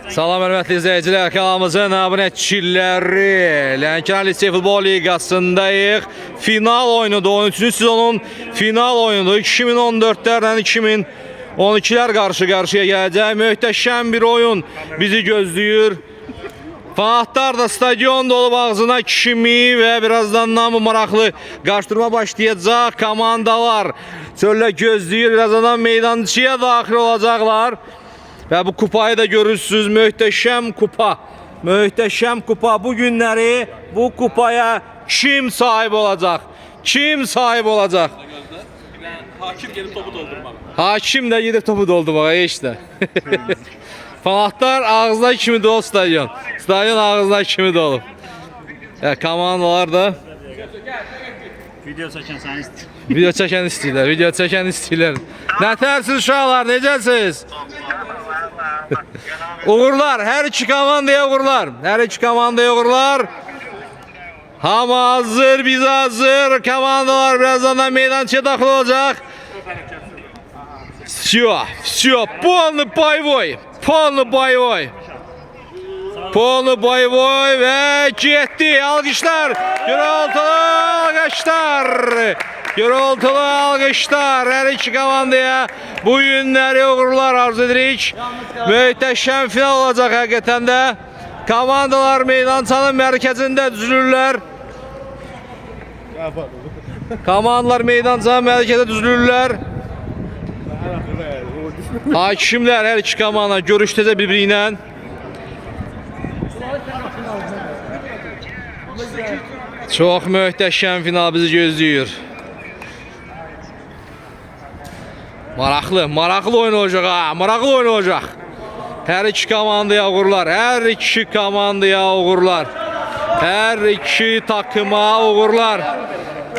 Salam hörmətli izləyicilər, kanalımızın abunəçiləri. Lənkəran Lisey Futbol Liqasındayıq. Final oyunudur, 13-cü sezonun final oyunudur. 2014-lərlə 2012-lər qarşı-qarşıya gələcək. Möhtəşəm bir oyun bizi gözləyir. Fanatlar da stadion dolub ağzına kimi və birazdan namı maraqlı qarşıdurma başlayacaq. Komandalar çöllə gözləyir, birazdan meydancıya daxil olacaqlar. Və bu kupayı da görürsünüz, möhtəşəm kupa. Möhtəşəm kupa. Bu günləri bu kupaya kim sahib olacaq? Kim sahib olacaq? Hakim gelip topu doldurmalı. Hakim də gedib topu doldurmağa, işte. Fanatlar ağzına kimi dolub stadion. Stadion ağzına kimi dolub. Komandalar da Video çeken sen istiyorsun. video çəkən istəyirlər, video çəkən istəyirlər. Nətərsiniz uşaqlar, necəsiniz? Uğurlar, hər iki komandaya uğurlar. Hər iki komandaya uğurlar. Hamı hazır, biz hazır. Komandalar birazdan da meydançaya daxil olacaq. Все, полный boy. Polny boy. Polny boy ve getdi. Alqışlar. Gürültülü alqışlar. Hər iki komandaya bu günləri uğurlar arzu edirik. Möhtəşəm final olacaq həqiqətən də. Komandalar meydançanın mərkəzində düzülürlər. Komandalar meydançanın mərkəzində düzülürlər. Hakimlər hər iki komanda görüşdəcə bir-biri ilə. Çox möhtəşəm final bizi gözləyir. Maraqlı oyun olacaq ha, maraqlı oyun olacaq. Hər iki komandaya uğurlar, hər iki komandaya uğurlar. Hər iki takıma uğurlar.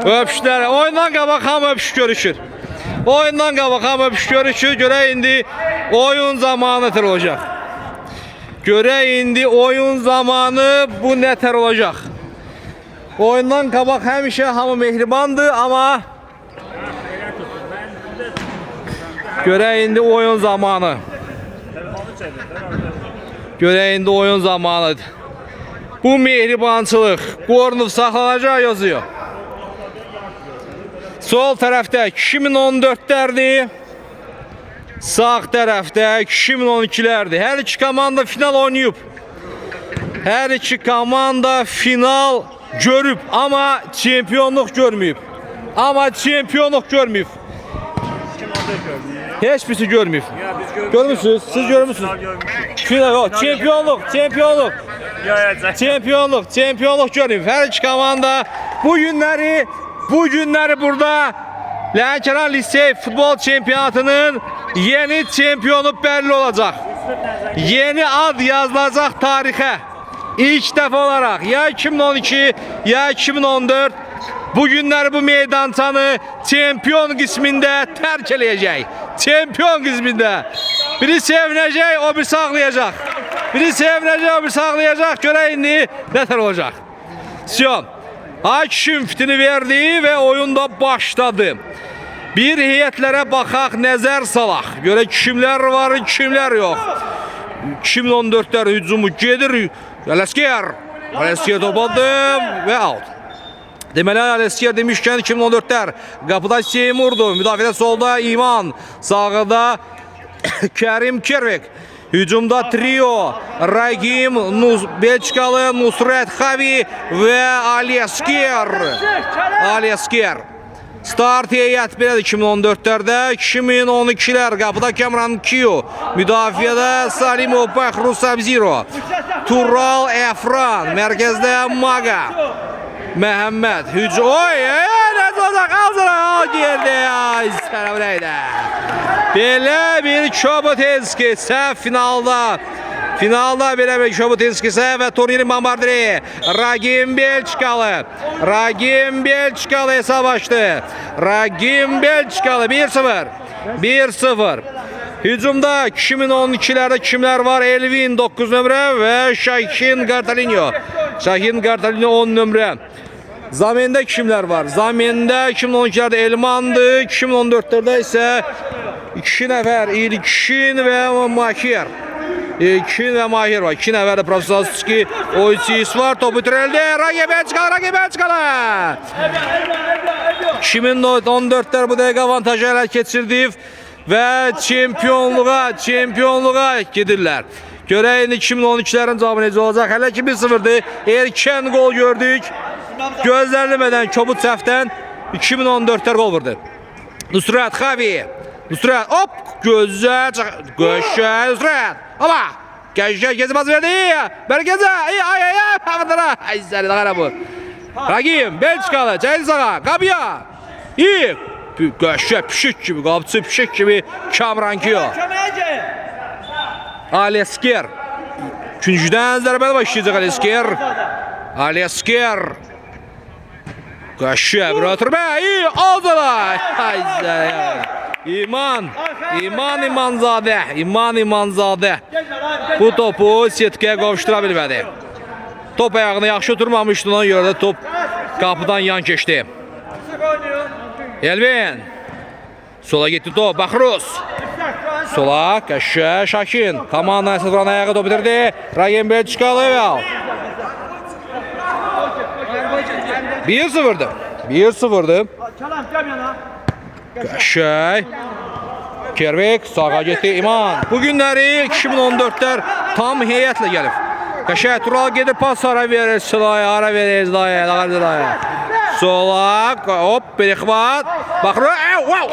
Öpüşlər, oyundan qabaq hamı öpüş görüşür. Oyundan qabaq hamı öpüş görüşür. Görək indi oyun zamanı nətər olacaq. Görək indi oyun zamanı bu nətər olacaq. Oyundan qabaq həmişə hamı mehribandır, amma görək indi oyun zamanı. Görək indi oyun zamanıdır. Bu mehribançılıq qorunub saxlanacaq yazıyor. Sol tərəfdə 2014'lərdir. Sağ tərəfdə 2012'lərdir. Hər iki komanda final oynayıb. Hər iki komanda final görüb, amma çempionluq görməyib. Heç birisi görməyib. Görmüsünüz? Siz görmüsünüz? Final yok. Çempionluq görməyib. Hər iki komanda bu günləri burada Lənkəran Lisey Futbol Çempionatının yeni çempionu belli olacaq. Yeni ad yazılacaq tarixə. İlk dəfə olaraq ya 2012 ya 2014 bu günləri bu meydançanı çempion qismində tərk eləyəcək. Çempion qismində. Biri sevinəcək, o bir saxlayacaq. Görək indi nətər olacaq. Sion. Hakim fitini verdi ve oyunda başladı. Bir heyətlərə baxaq, nəzər salaq. Görək kimlər var, kimlər yox. 2014'lər hücumu gedir. Aleskiyer topladı ve out. Deməli Aleskiyer demişkən 2014'lər qapıda Seymurdu. Müdafiədə solda İman. Sağda Kerim Kervik. Hücumda trio Ragim, Belçikalı Nusret Xavi və Aleskiyer. Start heyət belədir 2014'lərdə. 2012'lər qapıda Kamran Kiyo. Müdafiədə Salimov Baxru Sabziro. Tural Efran. Mərkəzdə Maga. Məhəmməd. Hücum. Nəzə olacaq? Alzına. Geldi. Sənə neydi? Belə bir Çobotinski səhv finalda. Belə bir Çobotinski səhv və turnirin bombardiri. Ragim Belçikalı hesab açdı. 1-0. Hücumda 2012'lerde kimler var? Elvin 9 nömrə və Şahin Qartalinyo 10 nömrə. Zamində kimler var? Zamində 2012'lerde Elmandı, 2014'lerde ise 2 nəfər İlkin və Makir. İki ve Mahir var. İki nəfər də Professorski Oysis var. Topu itirildi. Rakibe çıkalı. 2014'lər bu dəqiqə avantajı ələ keçirdi və çempionluğa gedirlər. Görək indi 2012'lerin cavabı necə olacaq. Hələ ki 1-0'dır. Erkən gol gördük. Gözlənilmədən kobud səhvdən 2014'lər gol vurdu. Nusrat Xavi. Nusrat hop gözəl Nusrat. Ama Gəncə gezmez verdi. Merkeze. Ay. Havadara. Ay səni daha bu. Ragim Belçikalı. Cahil sağa. Qabiya. İyi. Göşə pişik gibi. Qapçı pişik gibi. Kamrankiyo. Alesker. Üçüncüdən zərbələ başlayacaq Alesker. Qaşı bir oturma. İyi aldılar. Ay səni. İmanzadə. Bu topu setkaya qovuştura bilmədi. Top ayağını yaxşı oturmamışdı, ona görə də top qapıdan yan keçdi. Elvin. Sola getdi top, Baxruz. Sola, Qəşə, Şakin. Komanda əsas vuran ayağı top bitirdi. Ragim Belçikalı və 1-0'dı. 1-0'dı. Qəşəy. Kervik sağa getdi İman. Bu günləri 2014'lər tam heyətlə gəlib. Qəşəy Tural gedir pas ara verir Sılaya, Zilaya. Sola hop Berikvat. Baxır.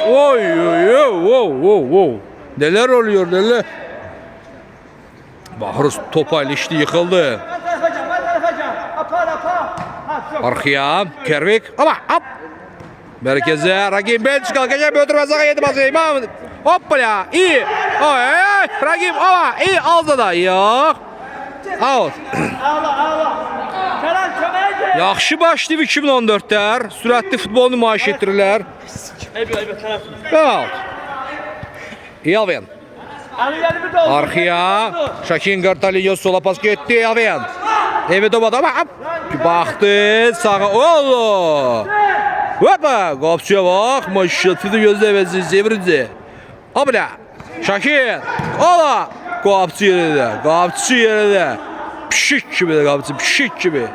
Oy. Neler oluyor neler? Baxır topa ilişdi yıkıldı. Arxaya Kervik. Ama hop. Merkeze Ragim Belçikalı Qəşəy ötürmə sağa yedi bası İman. Hoppala iyi. Ay. Ragim ama iyi aldı da. Yok. Out. Yaxşı başlayıb 2014'lər. Sürətli futbol nümayiş etdirirlər. Out. Elvin. Arxaya Şakin Qartaliyo sola pas getdi Elvin. Evi topadı ama baxdı sağa. Oldu. Hoppa. Qapçıya bax. Maşatını gözləməsin Sevrinci. Abla. Şakin. Ola. Qapçı yerində. Pişik gibi de qapçı. Pişik gibi.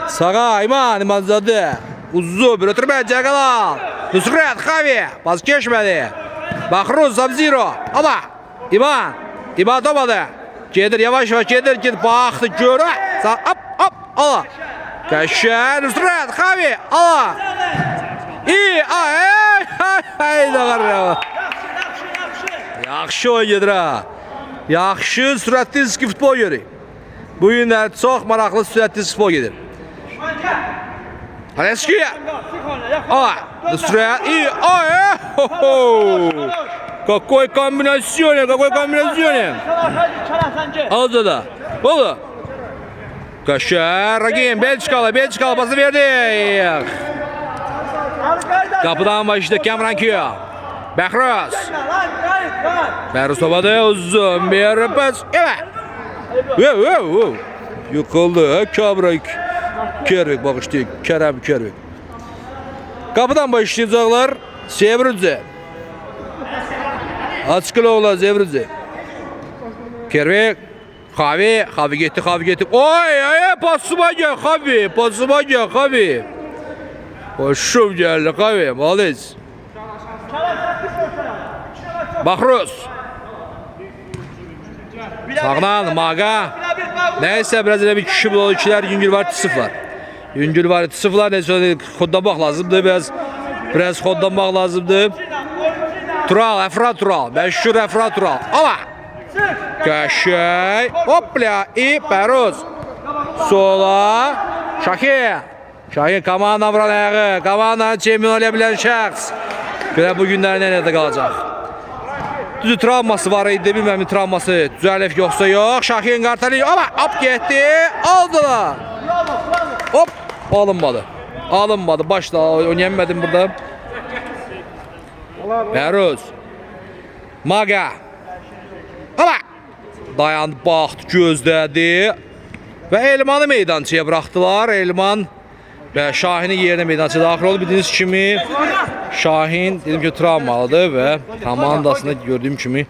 Sağa İmanzadə. Uzun bir ötürmə Cəqalal. Nusrat Xavi. Pas keçmədi. Baxruz Sabziro. Ama İman topadı. Gedir yavaş gedir. Baxdı görə. Hop. Ala. Qəşəy Nusrat Xavi. Ala. İyi. Ay da yaxşı oyun gedir ha. Yaxşı sürətli futbol görür. Bu günlər çox maraqlı sürətli futbol gedir. Aleskiya. Nusrat iyi. Какой комбинацион. Aldı da. Oldu. Qəşəy Ragim Belçikalı pası verdi. Kapıdan başladı Kamrankiyo. Bəhruz topadı uzun bir pas. Evet. Yıkıldı. Kervik bağışlayın. Kerem Kervik. Kapıdan başlayacaklar. Sevrinci. Açıklı oğlan Sevrinci. Kervik. Xavi getdi. Oy pasıma gel Xavi. Hoşum geldi Xavi. Malız. Baxruz. Sağdan Maga. Neyse biraz elə bir kişi bulur. İkilər Yüngül var 0. Neyse kodlamaq lazımdır. Biraz kodlamaq lazımdır. Efra Tural. Məşhur Efra Tural. Ama. Qəşəy. Hopla. Bəhruz. Sola. Şahin komanda vuran ayağı. Komandanın çempion olabilen şəxs. Görə bu günlər nerede qalacaq? Düzü travması var idi, bilməm travması düzəlif yoxsa yox. Şahin Qartaliyo ama hop getdi. Aldılar. Hop alınmadı. Başla oynayamadım burada. Bəhruz. Maga. Ama dayandı, baxdı, gözlədi. Və Elmanı meydançaya bıraktılar. Elman Və Şahinin yerinə meydançaya daxil oldu. Bildiyiniz kimi Şahin dedim ki travmalıdır və komandasında gördüyüm kimi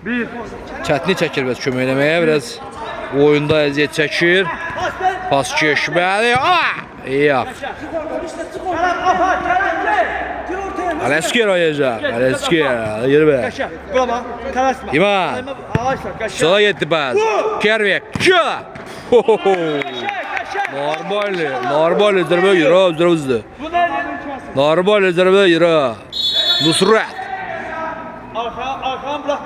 çətinlik çəkir biraz kömək eləməyə, biraz oyunda əziyyət çəkir. Pas keçməli. Yox. Alesker oynayacaq. Alesker. Yürü be. İman. Sola getdi pas. Kervek. Normal zərbə yürü. Normal zərbə yürü. Nusrat.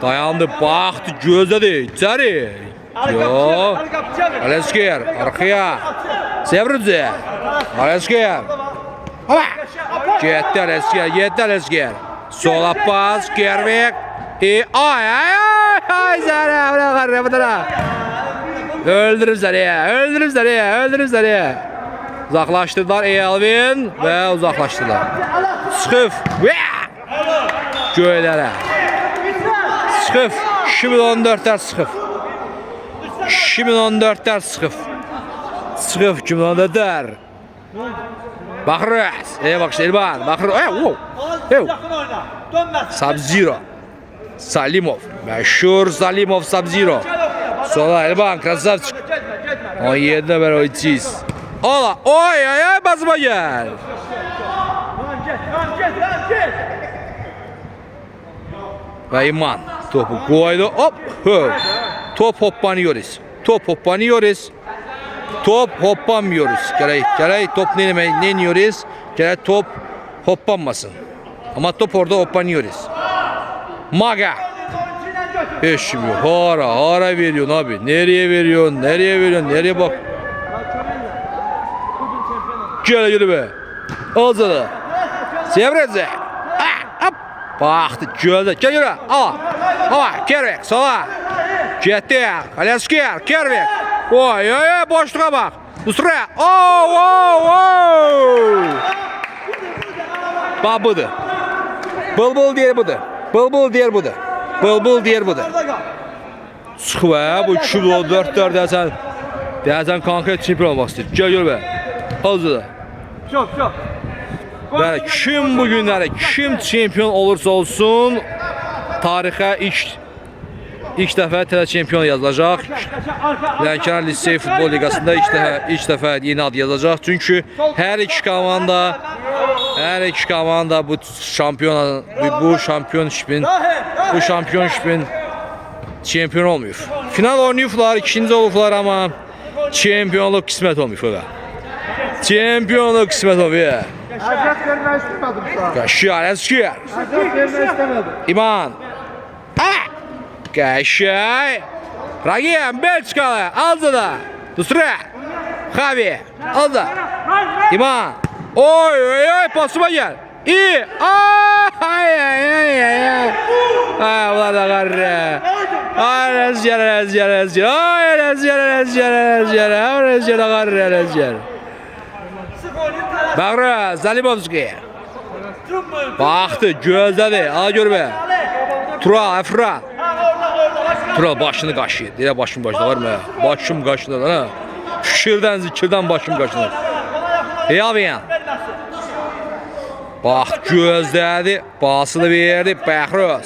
Dayandı, baxdı, gözlədi. İçəri. Yox. Alesker. Arxaya. Sevrücü. Alesker. Getdi Alesker. Sola pas. Kervek. Ay zərə. Öldürüb zəriyə. Uzaqlaşdırdılar Elvin və uzaqlaşdırdılar. Sıxıf. Göylərə. Sıxıf. 2014-lər sıxıf. 2014-lər sıxıf. Sıxıf 2014-lər. Baxırız. Baxış Elvan. Baxırız. Sub-Zero. Salimov. Məşhur Salimov Sub-Zero. Sola Elvan. Krasavçık. 17'de ben oyuncuyiz. Ola. Oy basma gel. Ve İman topu koydu. Hop. Top hoppanıyoruz. Top hoppanmıyoruz. Gerek top ne yiyoruz? Gerek top hoppanmasın. Ama top orada hoppanıyoruz. Maga. Eşim yok. Hara veriyorsun abi. Nereye veriyorsun? Nereye bak. Gel yürü be. Olsa Sevreze. Baktı gölde. Gel yürü. Kervek sola. Gitti. Alesker. Kervek. Oy boşluğa bak. Usra. Bak budur. Bıl diyer budur. Sıxva bu 2014'lər deyəsən konkret çempion olmaq istəyir. Gel gör be. Hazır. Çok. Və kim bu günləri kim çempion olursa olsun tarixə ilk dəfə tələ çempion yazılacaq. Lənkəran Lisey Futbol Liqasında ilk dəfə yeni ad yazacaq. Çünki hər iki komanda bu şampiyonşipin çempion olmuyor. Final oynayıblar, ikinci olublar ama çempionluq qismət olmuyor. Çempionluq qismət olmuyor. Əcət vermək istəmədim sana. Qəşər. Əcət vermək istəmədim. İman. Qəşər. Ragim Belçikalı. Aldı da. Dusra. Xavi. Aldı. İman. Oy pasıma gel. İyi. Ay. Ulan da qarrı. Rezger. Ay rezger qarrı. Bağrı Zalimovski. Baxdı, gözlədi. Al gör be. Tural, Əfra. Tural başını qaşıyır. Deyə başım qaşıdı var mı? Başım qaşıdı ha. Fikirdən, zikirdən başım qaşıdı. Elvin. Bax, gözlədi. Basılı verdi. Bəxruz.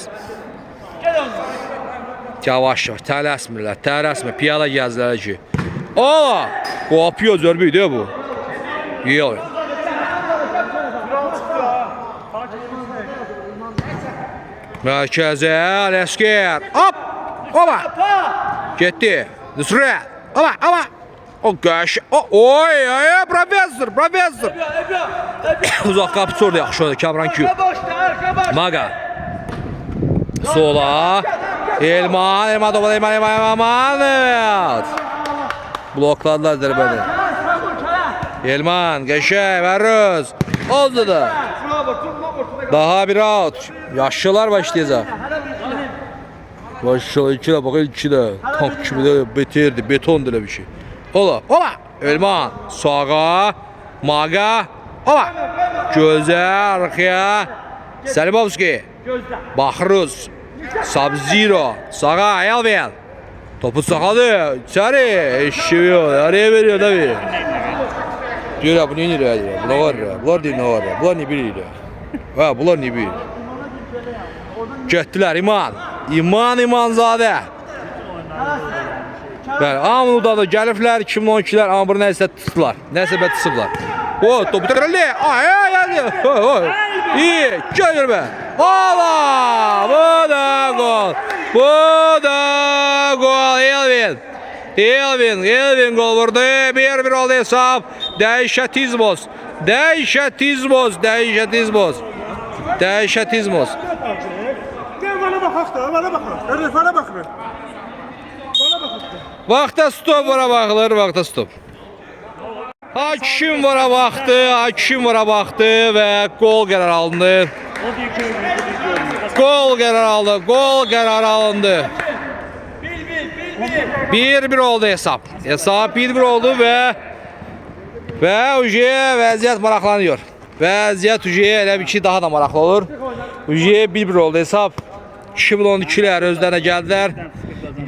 Yavaş. Tələsmir. Piyala gəzdilər ki. Qapıyor zörbü deyil bu. Elvin. Mərkəzə, Alesker. Hop! Getdi. Nusrat. O qaş. Oy, professor. Uzaq qapı sordu yaxşı oldu. Kamran Q. Maga. Sola. Elman topu Elman. Evet. Blokladılar zərbəni. Elman, qəşəng, Vərruz. Oldu da. Daha bir out. Yaşlılar başlayacaq. Maşallah iki de bakın iki de. Tank kimi de beterdi. Beton böyle bir şey. Ola. Elman. Sağa. Maga. Ola. Gözler arkaya. Salimovski. Bahruz. Sub-Zero. Sağa. Elvin. Topu sakadı. İçeri. Eşiyor. Araya veriyor tabii. Diyor ya bu ne diyor ya? Bunlar var ya. Bunlar değil ne var ya? Bunlar ne biliyor? Ha bunlar ne biliyor? Getdilər İman. İmanzadə. Bəli, Amnuda da gəliblər 2012-lər amma bunu nəsə tutdular. Nəsə bə tutublar. O, topu tərəli. Ay, ay. İyi, gəlir bə. Hala! Bu da gol. Bu da gol. Elvin gol vurdu. 1-1 oldu hesab. Dəhşətizmoz. Bana baxaq da, bana baxaq. Bana baxır. Vaxta stop vara baxılır, Hakim vara baxdı və gol qərar alındı. Gol qərar alındı. 1-1 oldu hesab. Hesab 1-1 oldu və vəziyyət maraqlanıyor. Vəziyyət elə bir ki daha da maraqlı olur. 1-1 oldu hesab. 2012'ler özlerine geldiler.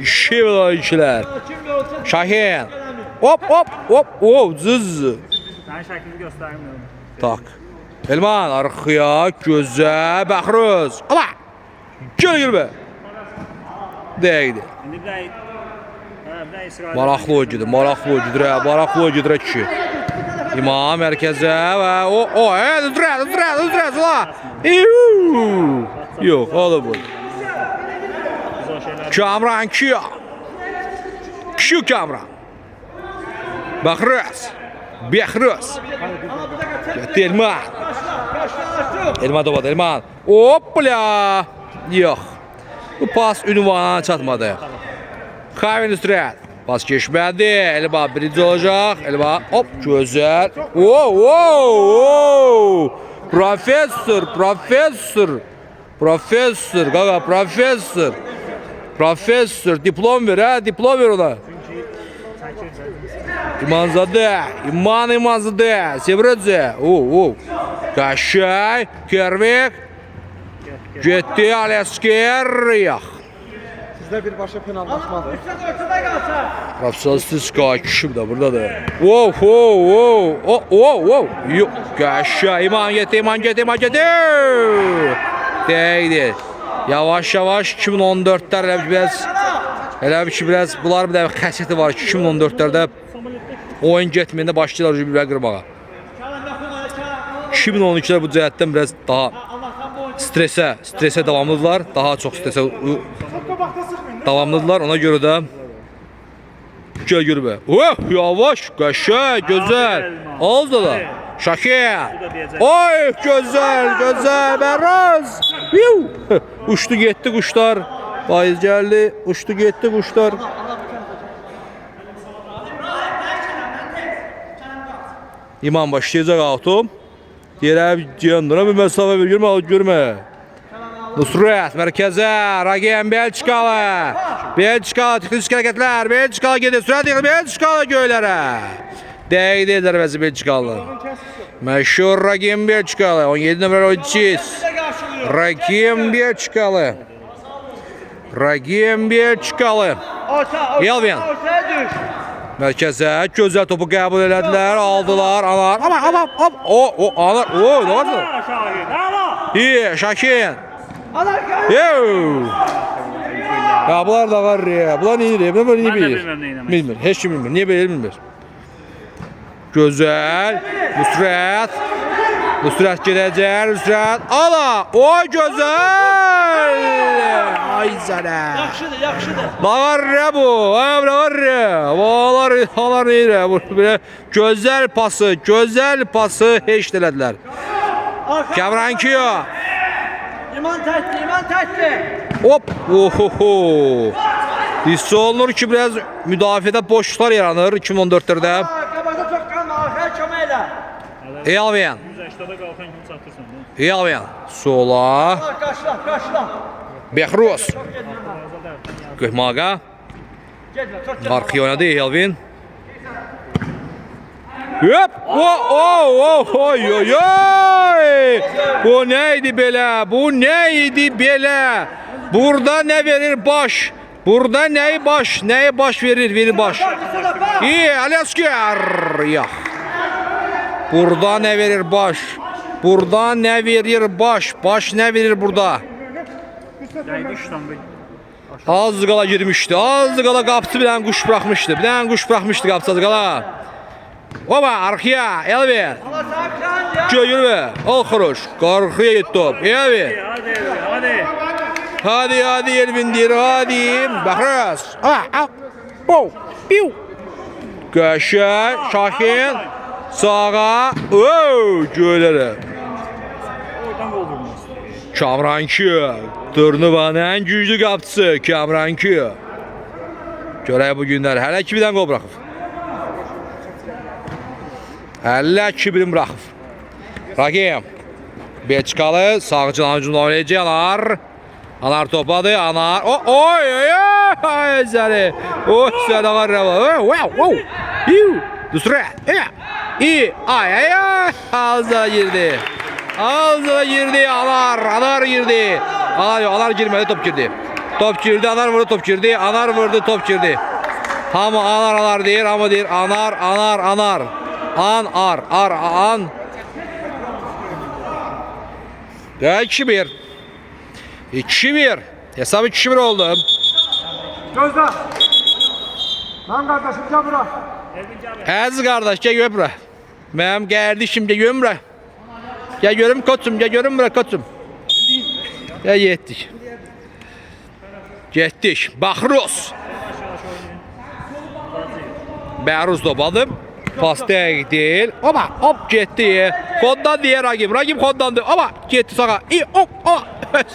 2012'ler. Şahin. Hop. Zız. Ben şeklini göstermiyorum. Tak. Elman arkaya göze bakırız. Ama. Gel be. Değdi. Şimdi bir İsrail. Maraqlı oyuncudur ki. İmam mərkəzə və üzrə. Yox, ola bu. Kamran Kyo. Kamran. Bəxrəz. Getdi Elman. Elman. Hopla. Yox. Bu pas ünvana çatmadı. Kavin üstürət. Pas geçmədi. Elba birinci olacaq. Elba hop gözəl. Profesör. Qaqa profesör. Diplom ver ona. İmanzadə. Sevrəcə. Qaşay. Kervik. Getdi Alesker. Sizdə birbaşa penallaşmadır. Rapsastıska kişi de burada da. Yok. Kaşa İman getir. Değdi. Yavaş 2014'lər elə bir ki biraz bunlar bir də xəsiyyəti var ki 2014'lərdə oyun getməyəndə başlayırlar bir qırmağa. 2012'lər bu cəhətdən biraz daha stresə davamlıdırlar. Daha çox stresə davamlıdırlar. Ona görə də gör be. Yavaş, qaşa, gözəl. Aldı da. Şakir. Oy, gözəl. Bəraz. Uçdu getdi quşlar. Faiz gəldi. Uçdu getdi quşlar. İman başlayacaq auto. Yerə yandıra bir məsafə ver. Görmə. Nusret mərkəzə. Ragen Belçikalı. Texnik hərəkətlər. Belçikalı gedir. Sürət yıxır. Belçikalı göylərə. Değdi zərbəsi Belçikalı. Məşhur Ragen Belçikalı. 17 nömrə oyunçu. Ragen Belçikalı. Elvin. Mərkəzə gözəl topu qəbul elədilər. Aldılar. Anar. Anar. Ne var mı? İyi. Şakin. Ya bunlar da var ya. Bunlar ne bilir? Bilmir. Heç kim bilmir. Niye böyle bilmir? Güzel. Nusret gedəcək. Nusret. Ala. O güzel. Ay sənə. Yaxşıdır. Var ya bu. Var ya. Onlar neyirə? Böyle güzel pası heç elədilər. Kamran Kyo. İman təkli. Hop. Hiss olunur ki biraz müdafiədə boşluqlar yaranır 2014'lerde. Qabaqda çox qalma, arxaya kömək elə. Elvin. 180'da qalxan kimi çatırsan. Elvin. Sola. Qaşla. Behruz. Qıhmağa. Arxaya oynadı Elvin. Hop! Oy! Bu neydi belə? Burada ne verir baş? Burada neyi baş verir? Verir baş. İyi, Alesker. Yox. Burada ne verir baş? Burada ne verir baş? Baş ne verir burada? Dəydi 3 tamba. Az qala girmişdi. Az qala qapısı bir dənə quş buraxmışdı. Bir dənə quş buraxmışdı qapısı az qala. Oba arkaya Elvi. Görür. Al xoruş. Qarxıya getdi top. Elvi. Hadi. Hadi Elvin deyir. Hadi. Baxırız. Bow. Piu. Qəşəng. Şahin. Sağa. Göylərə. Oradan gol vurmaz. Kamranki. Turnuvanın ən güclü qapısı Kamranki. Görək bu günlər hələ ki bir dənə qol buraxıb. Hələ ki birim buraxıb. Rakim. Belçikalı sağcı ancunla oynayacaq Anar. Anar topladı. Anar. Oy. Zəli. Oy zəli var. Wow. Düstre. Ay. Ağzına girdi. Anar girdi. Anar girmedi, top girdi. Top girdi, Anar vurdu, top girdi. Anar vurdu, top girdi. Hamı anar deyir, hamı deyir anar. An. 2-1. 2-1. Hesabı 2-1 oldu. Gözde. Lan kardeşim gel bura. Əziz qardaş, gəl gör bura. Mənim qardaşım gəl görüm bura. Gəl görüm koçum, gəl görüm bura koçum. Gəl getdik. Baxruz. Bəhruz topladı. Pas dəqiq deyil. Hop getdi. Koddan deyir Ragim koddandı. Getdi sağa.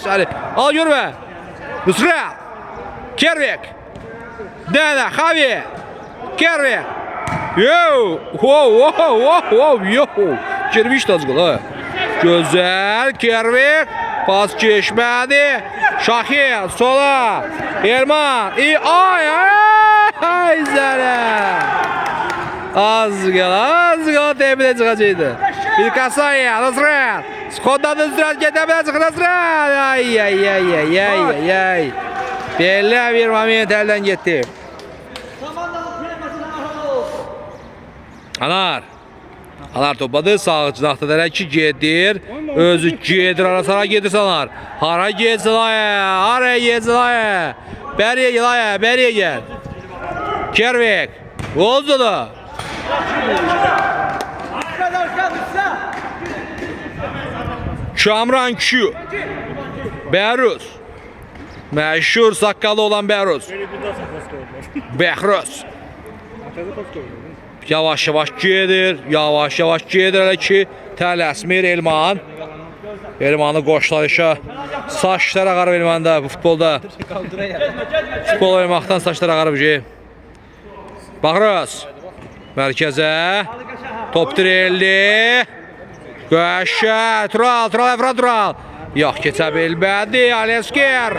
Səni. Al görmə. Nusrat. Kervik. Dana Xavi. Kervik. Yo. Girmişdi az qala. Gözəl Kervik. Pas keçmədi. Şahin sola. Erman. Ay zələ. Az qala təminə çıxacaqdı. Bir kasaya, Nusrat. Skoddan Nusrat getəminə çıxır Nusrat. Ay. Belə bir moment əldən getdi. Anar topladı, sağcı axtadaraq ki gedir. Özü gedir, arasına gedir Anar. Hara getsin ay. Bəriyə gəl. Kervik. Oldu da. Kamranki. Bəhruz. Məşhur saqqalı olan Bəhruz. Bəhruz. Yavaş gedir hələ ki tələsmir Elman. Elmanı qoşlar işə. Saçlar ağarıb Elmanda bu futbolda. Futbol oynamaqdan saçlar ağarıb ki. Baxırız. Mərkəzə. Top direldi. Qəşə. Tural. Yox, keçə bilmədi. Alezger.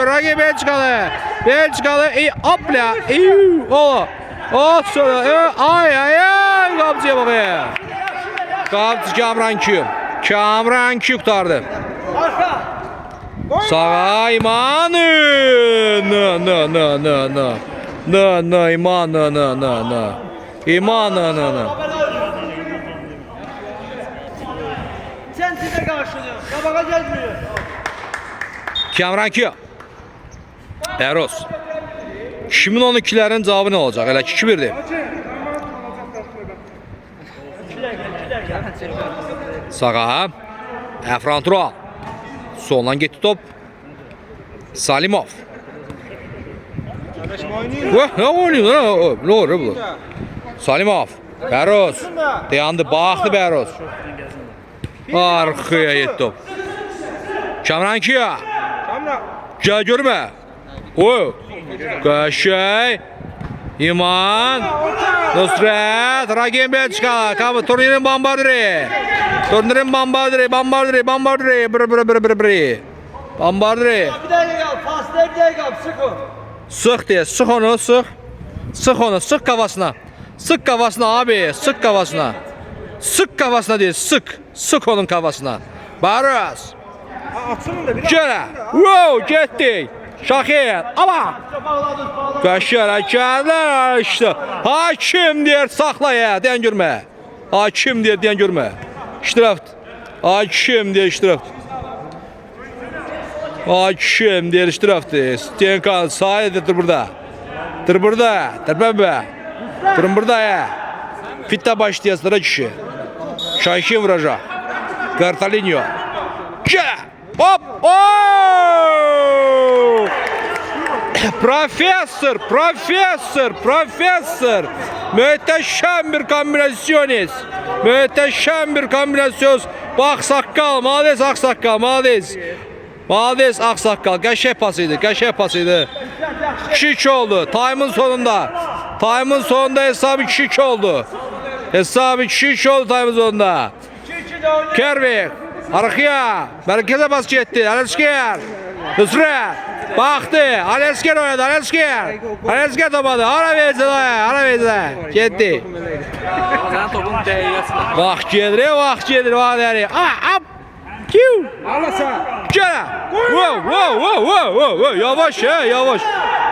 Ragim Belçikalı. Hopla. O sonra. Ay. Qapçıya bax. Qapçı Kamranki qurtardı. Sağa İman. İman. Sen size karşılıyor. Kabağa gelmiyor. Kamranki. Bəhruz. 2012-lərin cavabı nə olacaq? Elə 2-1'dir. Sağa. Əfran Tural. Soldan getdi top. Salimov. Ne oynuyor? Ne olur bu? Salimov. Bəhruz. Dayandı, baxdı Bəhruz. Arxaya getdi top. Kamranki. Gəl görmə. Qəşəng. İman. Nusrat. Ragim Belçika. Turnirin bombardiri. Bombardiri. Bombardiri. Bir dakika kal. Pasla bir dakika kal. Sık o. Sık diye. Sık onu. Sık onu. Sık kafasına. Sık kafasına abi. Sık kafasına. Sık kafasına değil. Sık onun kafasına. Barış. Açsın da bir Gələ. Wow, getdik. Şakir. Ama. Qəşəng hərəkətlər işte. Hakim deyir saxlaya, deyən görmə. Hakim deyir, deyən görmə. İştiraf. Hakim deyir iştiraf. Hakim deyir iştirafdır. Stenkan sahidir burada. Dur burada. Dur durun burada ya. Fitta başlayacaq sıra kişi. Şahin vuracaq. Kartalinho. Hop! Oh! Profesör. Müteşem bir kombinasyoniz. Müteşem bir kombinasyon. Bak sakkal, malades aksakkal, malades. Malades aksakkal. Qəşəng pasıydı. 2-2 oldu. Time'ın sonunda hesabı 2-2 oldu. Hesabı 2-2 oldu time'ın sonunda. Kervik. Arkaya. Merkeze bas getdi. Alesker. Nusret. Baktı. Alesker oynadı. Alesker topadı. Ara verdi. Getdi. Sen topun dəqiqəsində. Vaxt gedir. Up. Kiu. Gel. Wow. Yavaş.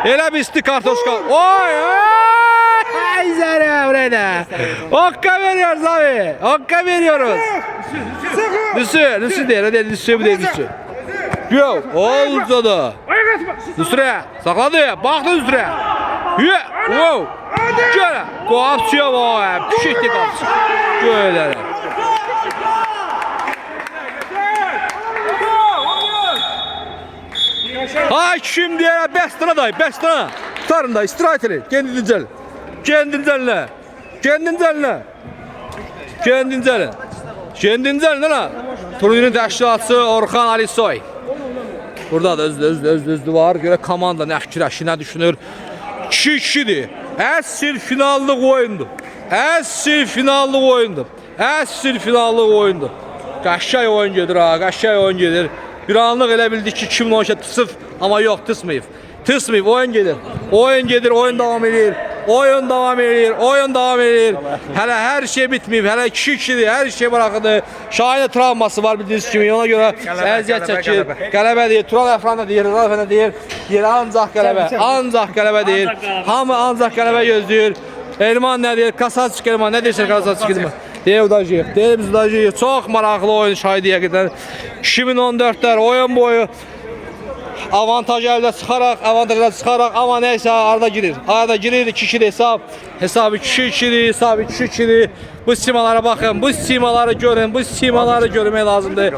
Elə bir isti kartoşka. Oy. Ay zərə burada. Okka veriyoruz abi. Nüsü değil. Nüsü. Yo. Oldu da. Nüsre. Sakladı. Baktı Nüsre. Wow. Gel. Kapsıyor vay. Pişikti kapsıyor. Böyle. Hakim diye bestana day, bestana. Tutarın da istirahat edin. Kendinizden lan. Turnurin təşkilatçısı Orxan Alisoy. Burada da özü var. Görə komanda nə fikirləşir, nə düşünür. 2-2'dir. Əsl finallıq oyundur. Qəşəng oyun gedir. Bir anlıq elə bildik ki 2012 tısıf ama yok tısmayıb. Oyun gedir, oyun devam edir. Hələ hər şey bitməyib. Hələ 2-2'dir. Hər şey bırakıldı. Şahin'in travması var bildiğiniz kimi. Ona göre əziyyət çəkir. Qələbə deyir. Tural Əfran deyir. Ancaq qələbə deyir. Hamı ancaq qələbə gözləyir. Elman nə deyir? Kasatçıq Elman. Nə deyirsən Kasatçıq Elman? Deyir Udacıyev. Çox maraqlı oyun şahidi həqiqətən. 2014'lər oyun boyu avantajla çıxaraq amma neyse arada girir 2-2 hesab 2-2'dir. Bu simalara bakın, bu simaları görün, bu simaları görmək lazımdır.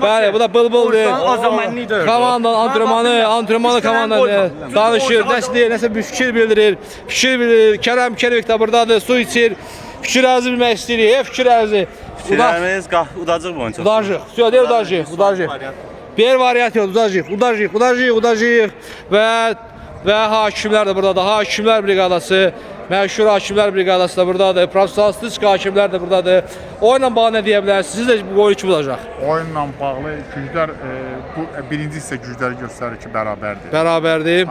Bəli, bu da bılbıldır. Komandanın antrenmanı komandanın danışır, nəsə bir fikir bildirir. Kerem Kervik de buradadır, su içir. Fikirlərinizi bilmək istəyirik, fikirlərinizi. Fikirlərimiz Udacıq bu oyuncu. Udacıq. Bir variant yok, Udacıq və hakimlər də buradadır. Hakimlər briqadası, məşhur hakimlər briqadası da buradadır. Professionalistik hakimlər də buradadır. Oyunla bağlı nə deyə bilərsiniz? Siz də bu oyun kim olacaq? Oyunla bağlı güclər bu birinci hissə gücləri göstərir ki, Bərabərdir.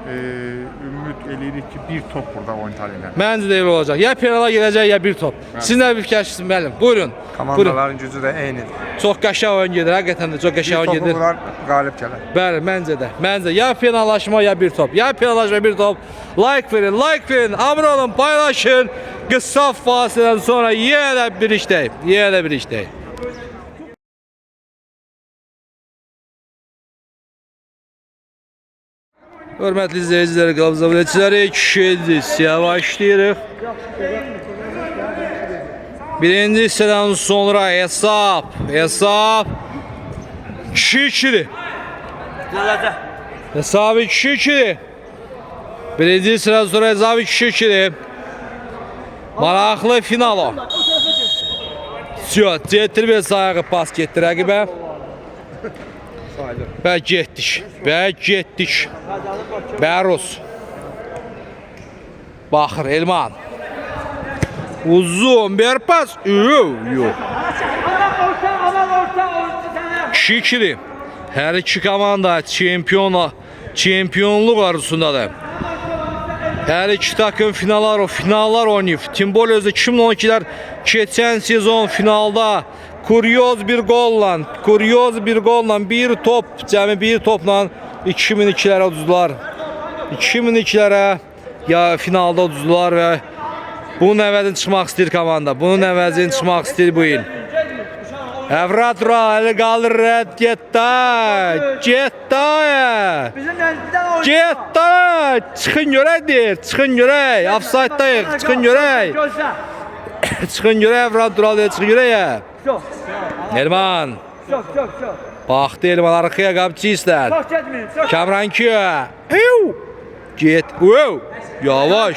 Ümid eləyirik ki, bir top burada oyun taleyində. Məncə də elə olacaq. Ya penala gələcək, ya bir top. Siz nə bir fikirləşirsiniz müəllim? Buyurun. Komandaların gücü də eynidir. Çox qəşəng oyun gedir, həqiqətən də çox qəşəng oyun gedir. Bunlar qalib gələr. Bəli, məncə də. Ya penallaşma, ya bir top. Like verin, abone olun, paylaşın. Qısa fasilədən sonra yenə də birlikdəyik. Hörmətli izləyicilər, qabzavlətçiləri, kişiyə başlayırıq. Birinci hissədən sonra hesab 2-2'dir. Hesabı 2-2'dir. Birinci hissədən sonra hesabı 2-2'dir. Maraqlı final o. Getir bir sayağı pas getdi rəqibə. Və getdik. Bərus. Baxır Elman. Uzun bir pas. Yox. 2-2'dir. Hər iki komanda çempionluq arzusundadır. Hər iki takım finallar oynayıb. Timbol özü 2012'lər keçən sezon finalda kuryoz bir golla bir top, cəmi bir topla 2002-lərə uduzdular. 2002-lərə ya finalda uduzdular və bunun əvəzini çıxmaq istəyir komanda. Bunun əvəzini çıxmaq istəyir bu il. Əvrat Tural qalır rədd getdi. Bizim nəzdən oyun. Getdi. Çıxın görəkdir. Çıxın görək. Offside-dayıq. Çıxın görək. Gözlə. Çıxın görək Əvrat Tural çıxın görək. Çox. Elman. Çox. Baxdı Elman arxaya qapçı istər. Çox getməyin. Çox. Kamran ki. Get. Yavaş.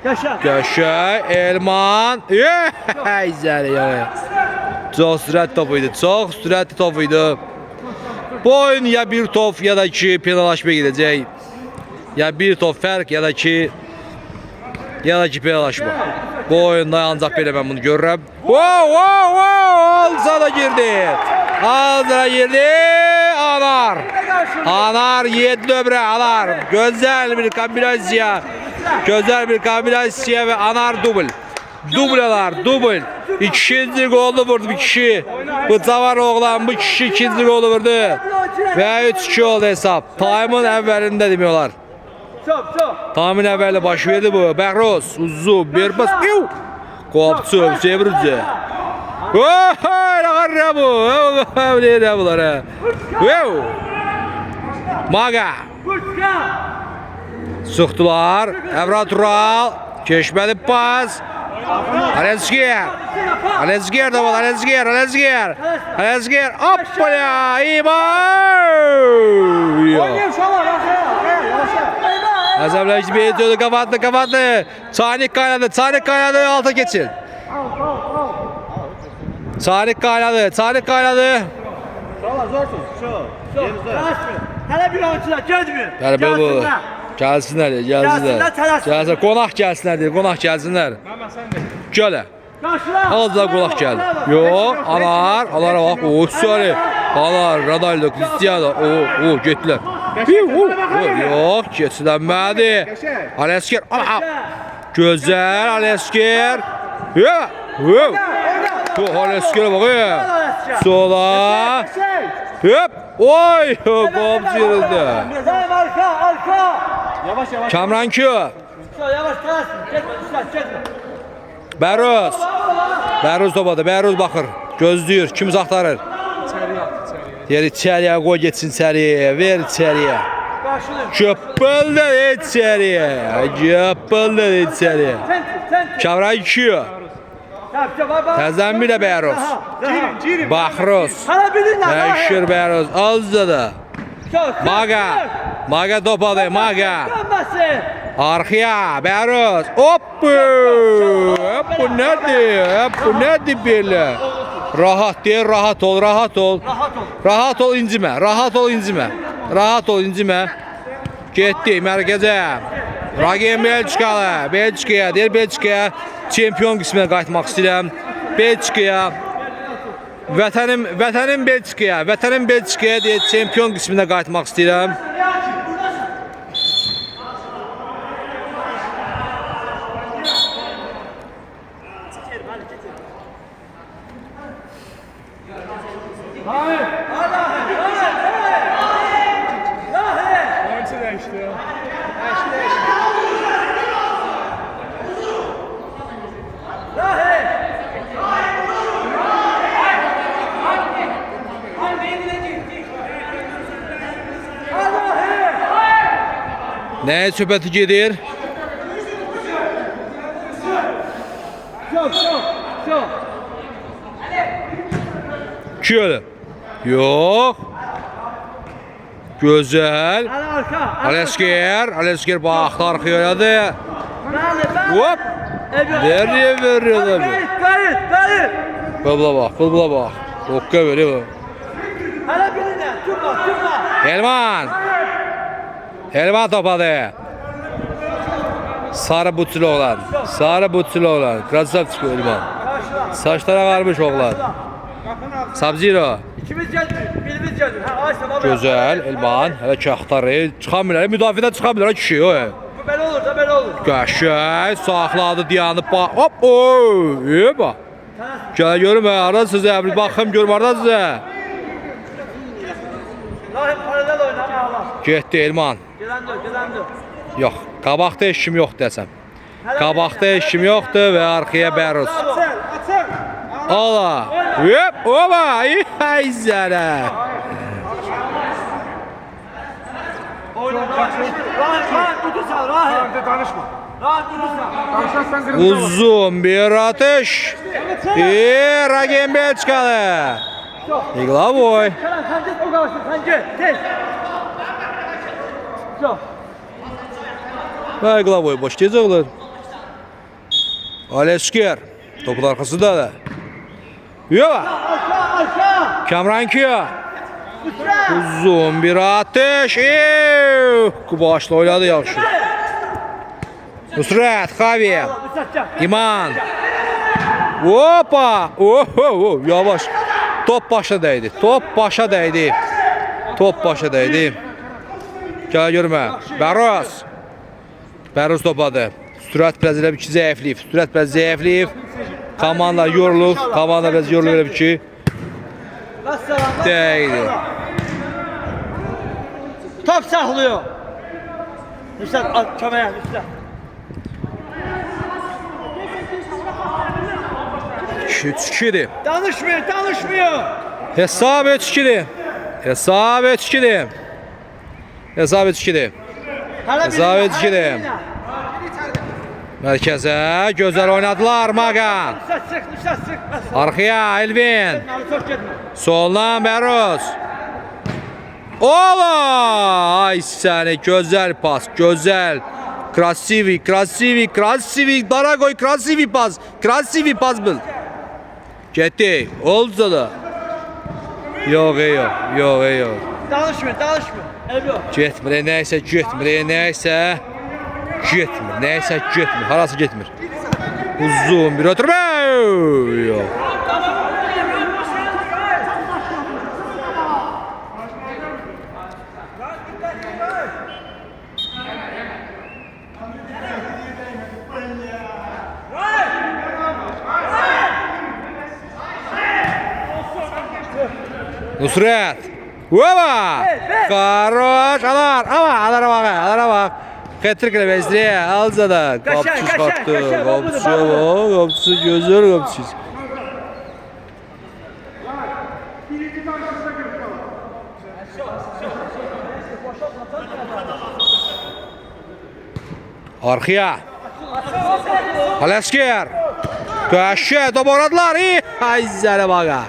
Yaşa. Qəşəng Elman. Zəri yəni. Çox sürətli top idi. Çox sürətli top idi. Bu oyun ya bir top ya da ki penallaşmaya gedəcək. Ya bir top fərq ya da ki penallaşma. Bu oyunda ancaq belə mən bunu görürəm. Alza da girdi. Anar 7 dövrə Anar. Gözəl bir kombinasiya və Anar dubl. Dubl. İkinci golü vurdu bir kişi. Bu cavan oğlan bu kişi ikinci golü vurdu. Və 3-2 oldu hesab. Time'ın əvvəlində demiyorlar. Çox. Time'ın əvvəli baş verdi bu. Bəxros uzun bir bas. Qopçu çevirdi. Nə bu? Nə bunlar ha? Maga. Sıxdılar. Əvrat Tural keçmədi pas. Alezger da var. Alezger. Hoppala. Oynayın şalar. Azamlayıcı bir ediyordu. Kapattı. Çaynik kaynadı. Alta geçin. Çaynik kaynadı. Şalar zorsun. Çok. Hele bir oyuncular gezmiyor. Yani bu. Gelsinler. Qonaq gəlsinlər. Gələ. Aldılar qonaq gəldi. Yox, Anara bax. Sorry. Anar, Ronaldo, Cristiano. Getdilər. Yox, keçilənmədi. Alezger. Gözəl Alezger. Alezgerə bax. Sola. Qopçu yürüdü. Arka. Yavaş. Kamran ki. Yavaş tələsin. Getmə. Bəruz topadı. Bəruz baxır. Gözləyir. Kim axtarır? Yer içəriyə qoy getsin içəriyə. Ver içəriyə. Köpəldə içəriyə. Kamran ki. Təzən bir də Bəruz. Baxros. Məşhur Bəruz. Azda da. Maga topadı. Arxaya Bəruz. Bu nədir belə? Rahat ol incimə. Getdi mərkəzə. Ragen Belçikaya çempion qisminə qayıtmaq istəyirəm. Vətənim Belçikaya deyə çempion qisminə qayıtmaq istəyirəm. Nəyə söhbəti gedir? Çok. Şöyle. Yox. Gözəl. Alezger baxdı arxaya oynadı. Hop. Nereye veriyor abi? Qarıt. Futbola bax. Hokka veriyor. Hele birine. Turma. Elman topadı. Sarı butlu oğlan. Krasov çıkıyor Elman. Saçlara qarmış oğlan. Sub-Zero. İkimiz gelmiyor. Birimiz gelmiyor. Gözəl Elman. Hələ ki axtarır. Çıxamırlar. Müdafiədən çıxamırlar kişi. Bu belə olur. Qəşəng. Saxladı, dayanıb. Hop. Bax. Gəl görüm haradasınız ya, bir baxım görüm haradasınız ya. Rahim paralel oynama Allah. Getdi Elman. Gelen dur. Yox, qabaqda heç kim yoxdur desəm. Qabaqda heç kim yoxdur və arxaya Bəruz. Açın. Ola. Hop, oba, ay zərə. Oyna. Rahim, kutu sal, Rahim. Danışma. Rahim, kutu sal. Danışarsan kırmızı olur. Uzun bir atış. Ragen Belçikalı. İqlavoy. Sen git o kalsın, sen git. Tez. Yok. Və İqlavoy başlayacaqlar. Alesker. Topun arxasında da. Yola. Aşağı. Kamran Kiya. Üstüne. Uzun bir atış. Başla oynadı yaxşı. Nusret, Xavier. Müsatça. İman. Hoppa. Oh, yavaş. Top başa dəydi. Top başa dəydi. Gəl görmə. Bəruz topadı. Sürət biraz elə bir ki zəifliyib. Komanda yorulub. Biraz yorulub elə bir ki. Dəydi. Top saklıyor. Müsat, kömeğe, Müsat. 3-2'dir. Danışmıyor. Hesab 3-2'dir. Hesab 3-2'dir. Mərkəzə gözəl oynadılar Magan. Müsat sık. Arxaya Elvin. Çok gitme. Soldan Bəruz. Ola! Ay səni gözəl pas, gözəl. Krasivi. Daragoy krasivi pas bil. Getdi. Oldu da. Yox. Danışmıyor. Ev yok. Getmir, nəysə getmir. Harası getmir. Uzun bir ötürmə. Yox. Nusret. Hoppa! Karoş. Alara bak. Ketrik ile bezliye. Alza da. Kapçı çıkarttı. Kapçı gözler kapçı. Arxaya. Alesker. Köşe top oradılar. Ay zələ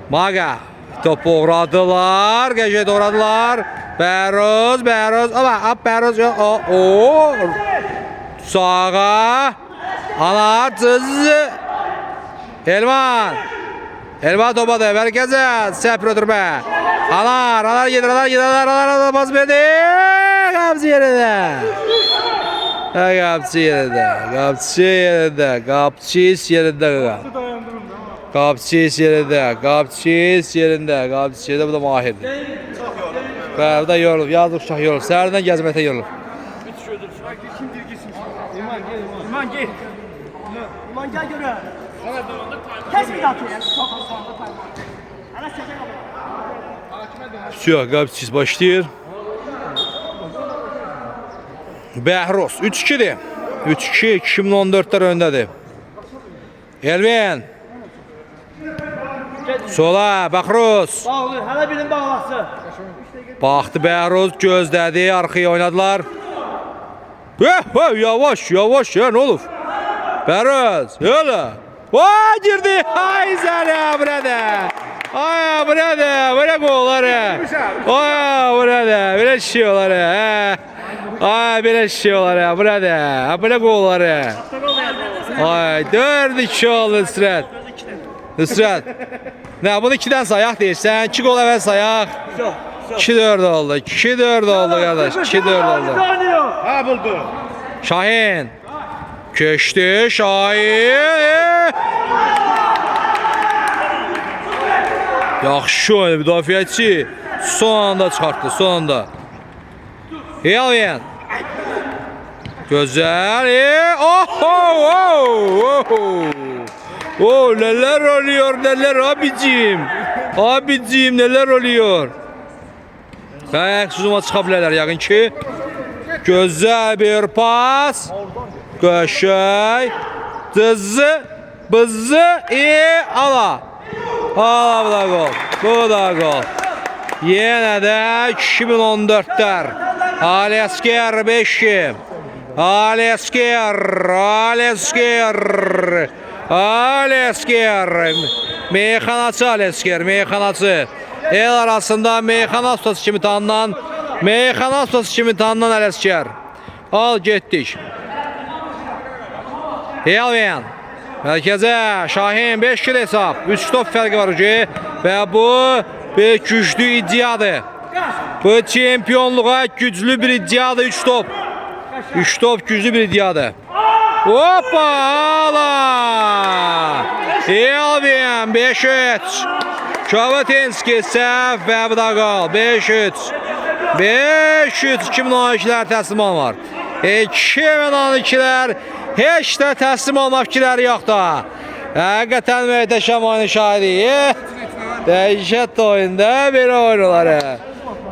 Maga. Top uğradılar. Gece doğradılar. Bəruz. Ama Bəruz yok. Sağa. Anar. Cızı. Elman topadı. Mərkəzə. Səpir ötürmə. Anar gedir. Pas verdi. Qapçı yerində. Bu da mahirdir. Bu da yorulub. Yazıq uşaq yorulub. Səhərdən gəzməkdə yorulub. İman gel göre. Kes bir atıyor. Все, Qapçı başlayır. Bəhruz 3-2'dir. 3-2 2014'lər öndədir. Elvin. Sola Bəhruz. Bağlı. Hele birinin bağlası. Baxdı Bəhruz gözlədi. Arxaya oynadılar. Yavaş ya ne olur? Bəhruz. Yola. Girdi. Ay sənə burada. Ay burada. Böyle golları. Ay burada. Böyle şey olar. Ay böyle şey olar ya burada. Böyle golları. Ay 4-2 oldu Nusret. Ne bunu 2'den sayaq deyirsən. 2 gol əvvəl sayaq. 2-4 oldu. 2-4 oldu qardaş. 2-4 oldu. Ha buldu. Şahin. Keçdi Şahin. Yaxşı oynadı müdafiəçi. Son anda çıxartdı. Elvin. Gözəl. Oo, neler oluyor neler abicim. Abicim neler oluyor. Bəyə xüsuma çıxa bilərlər yəqin ki. Gözəl bir pas. Qəşəng. Dızı. Bızı. Ala. Ala bu da gol. Bu da gol. Yenə də 2014'lər. Alesker 5'im. Alesker. Meyxanaçı Alesker. Meyxanaçı. El arasında meyxana ustası kimi tanınan Alesker. Al getdik. Elvin. Mərkəzə Şahin 5 kilo hesab. 3 top fərqi var ki. Və bu bir güclü iddiadır. Bu çempionluğa güclü bir iddiadır 3 top. 3 top güclü bir iddiadır. Hoppa! Ala! Elvin 5-3. Kavatinski səhv və bu da qal. 5-3. 5-3 2012'lər təslim olmar. 2012'lər heç də təslim olma fikirləri yoxdur. Həqiqətən möhtəşəm oyun şahidi. Dəhşət oyunda belə oyunları.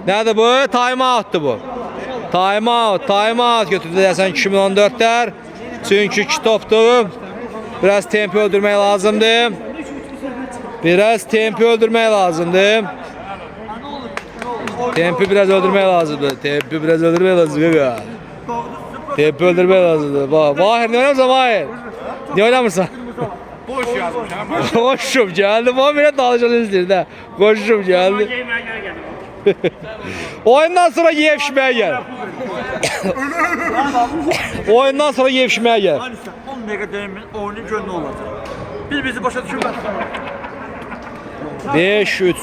Nədir bu? Time out'dur bu. Time out götürdü deyəsən 2014'lər. Çünki 2 topdur. Biraz tempo öldürmək lazımdır. Tempi öldürmək lazımdır. Tempi biraz öldürmək lazımdır. Mahir ne oynamırsan Mahir? Ne oynamırsan? Boş yazmışam. Koşum geldi. Bana bile dalışanı izleyir de. Koşum geldi. Oyundan sonra yevşmeye gel. Oyundan sonra yevşmeye gel. 10 dakika dönemin oyunun gönlü olacak. Birbirimizi başa düşürmez. 5-3.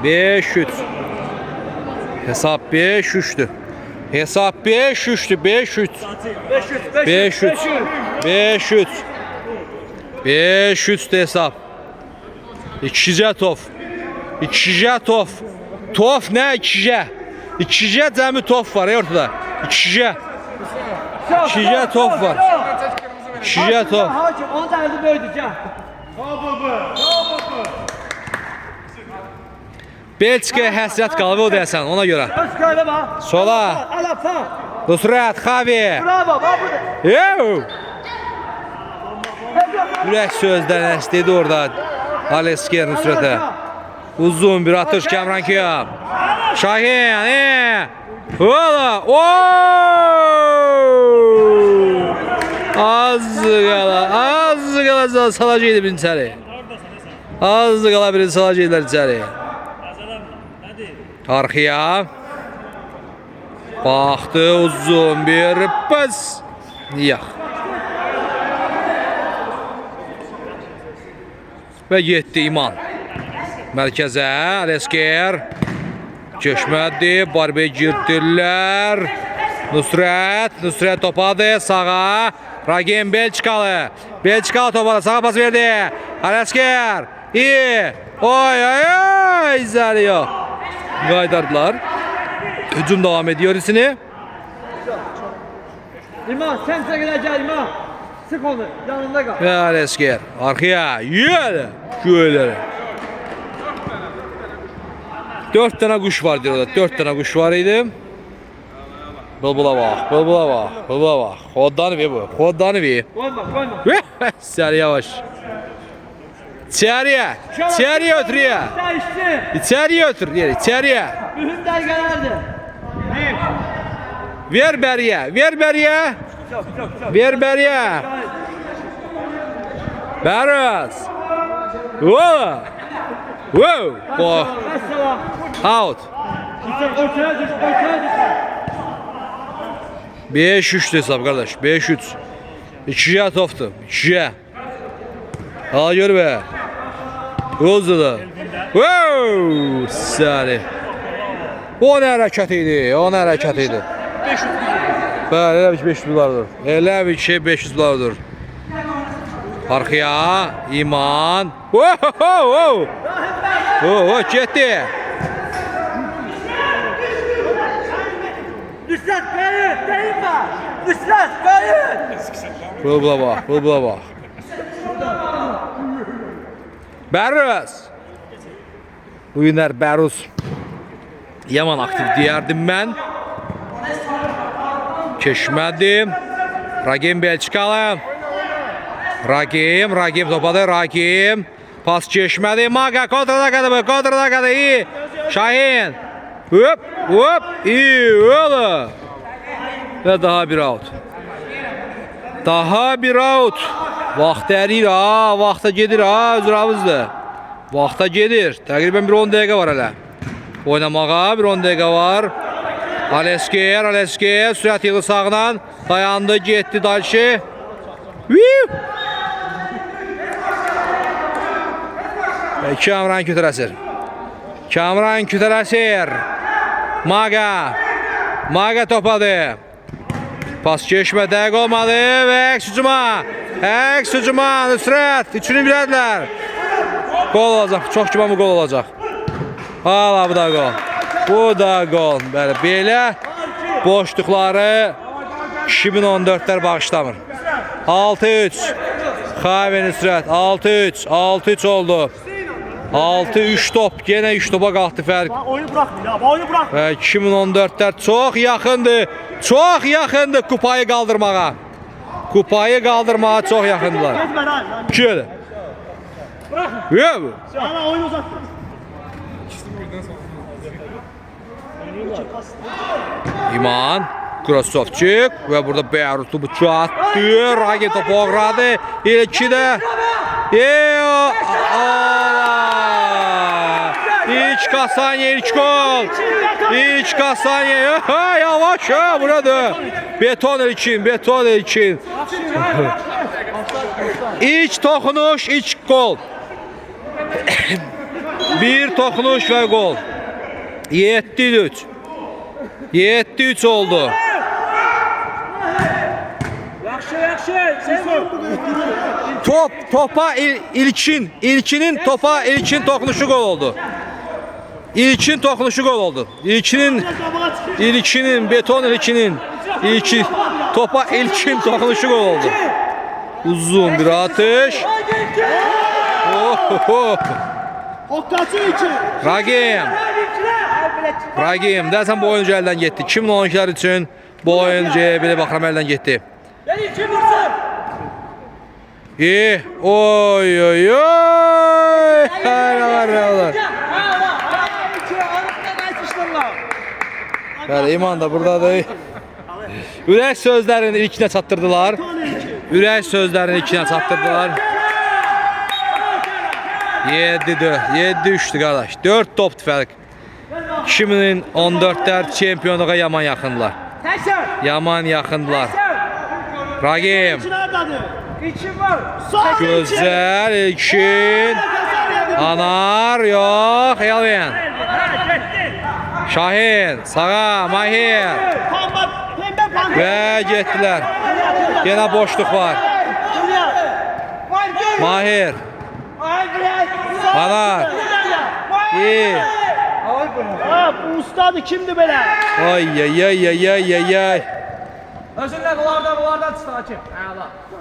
5-3. Hesap 5-3'tü. Hesap 5-3'tü. 5-3. 5-3. 5-3. 5-3'tü hesap. 2'ce top. 2'ce top. Top ne 2'ce? 2'ce cəmi top var ortada. 2'ce. 2'ce top var. 2'ce top. Hakim onu da elde böyüdü gel. Belçikaya həsrət qalıb o deyəsən ona görə. Öz köyde bak. Sola. Alapsan. Nusret, Xavi. Bravo bak burada. Yo! Ürək sözdən istedi orada Alesker Nusret'e. Uzun bir atış Kamran Kiyam. Şahin. Ola. Az qala salacaqdı birini içəri. Az qala birini salacaqdılar içəri. Arxaya. Baxdı uzun bir pas. Yox. Və getdi İman. Mərkəzə Alesker. Köşmədi. Barbə girdirlər. Nusret topadı sağa. Ragim Belçikalı. Belçikalı topadı sağa pas verdi. Alesker. İyi. Oy. İzləri yox. Qaydardılar. Hücum devam ediyor isini. İman sen çekile gel İman. Sık onu yanında kal. Ve Alesker. Arkaya. Yürü. Şöyle. 4 tane kuş var diyor orada. 4 tane kuş var idi. Bılbıla bak. Hoddanı ver bu. Koyma. İçeri yavaş. İçeriye otur ya. Değişti. İçeriye otur. İçeriye. Mühim dergelerdi. Ver beriye. Barras. Wow. Oh. Mesela. Out. Ortaya düş. 5-3 hesap kardeş. 5-3. 2'ye toptu. 2'ye. Al gör be. Uzdu da. Wow! Sari. O ne hərəkət idi? Bəli, elə bir ki 500 dolardır. Elə bir ki 500 dolardır. Arxaya İman. Wow! Getdi. Nusret kayın. Değinme. Nusret kayın. Bula bax. Bəruz. Bu günlər Bəruz yaman aktiv deyərdim mən. Keçmədim. Ragim Belçikalı. Ragim topadı. Ragim. Pas geçmədi. Maga kontrada iyi. Şahin. Hop. İyi oğlum. Ve daha bir out. Daha bir out. Vaxt ərir ha. Vaxta gedir ha. Özür avızdır. Vaxta gedir. Təqribən bir 10 dəqiqə var hələ. Oynamağa bir 10 dəqiqə var. Aleskiyer. Sürət yılı sağdan. Dayandı. Getdi Dalşi. Kamran Kütərəsir. Maga topladı. Pas geçmə dəqiq olmadı və əks hücuma. Nüsrət. Üçünü bilədilər. Gol olacaq. Çox güman bu gol olacaq. Hala bu da gol. Bu da gol. Belə boşluqları 2014'lər bağışlamır. 6-3. Xavi Nüsrət. 6-3 oldu. 6-3 top. Gene 3 topa qalxdı fərq. Oyunu bıraktı ya. Oyunu bıraktı. 2014'lər çox yaxındı kupayı qaldırmağa. Çox yaxındılar. Gitme lan. Şöyle. Ana oyunu uzattı. İman. Krasovçuk ve burada Beyrutlu bıçağı attı. Ragi topu oğradı. İlki de. İç Kasanya ilk gol. İç Kasanya. Yavaş ha burada. Beton ilkin. İç toxunuş, iç gol. Bir toxunuş ve gol. 7-3 oldu. Topa ilkinin toxunuşu gol oldu. İlkin beton ilkinin topa ilkin toxunuşu gol oldu. Uzun bir atış. Ragim dersen bu oyuncu elden gitti. 2012'lər üçün bu oyuncuya belə baxıram elden gitti. İyi. Oy. Bəli, İman da buradadır. Ürək sözlərini ilkinə çatdırdılar. 7-3'tü qardaş. 4 topdu fərq. 2014'lər çempionluğa yaman yaxındılar. Ragim. Gözəl ilkin. Anar yok. Elvin. Şahin. Sağa. Mahir. Ve getdilər. Yine boşluq var. Mahir. Anar. İyi. Bu ustadı kimdi böyle? Ay. Özürlər bunlardan çıxdı hakim.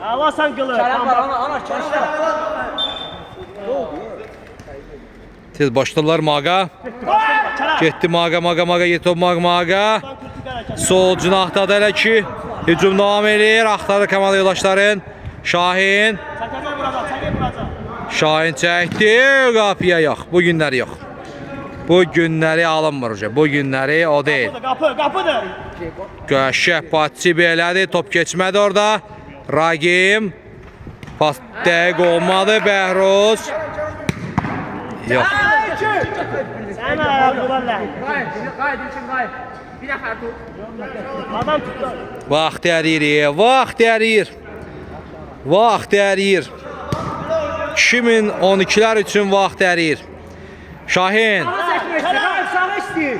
Allah sen kılı. Ana. Tez başladılar Maga. Getdi Maga getdi top Maga. Sol cinahdadır elə ki. Hücum devam edir. Axtarır komanda yoldaşların. Şahin. Şahin çəkdi. Qapıya yox. Bu günləri yox. Bu günləri alınmır hocam. Bu günləri o deyil. Kapıdır. Qəşəng patçı belədir. Top keçmədi orada. Ragim. Pas dəqiq olmadı. Bəhruz. Yox. Sen ayaklarla. Qayıt üçün qayıt. Bir nəfər tut. Adam tuttu. Vaxt ərir. 2012'lər üçün vaxt ərir. Şahin. Sana isteyir.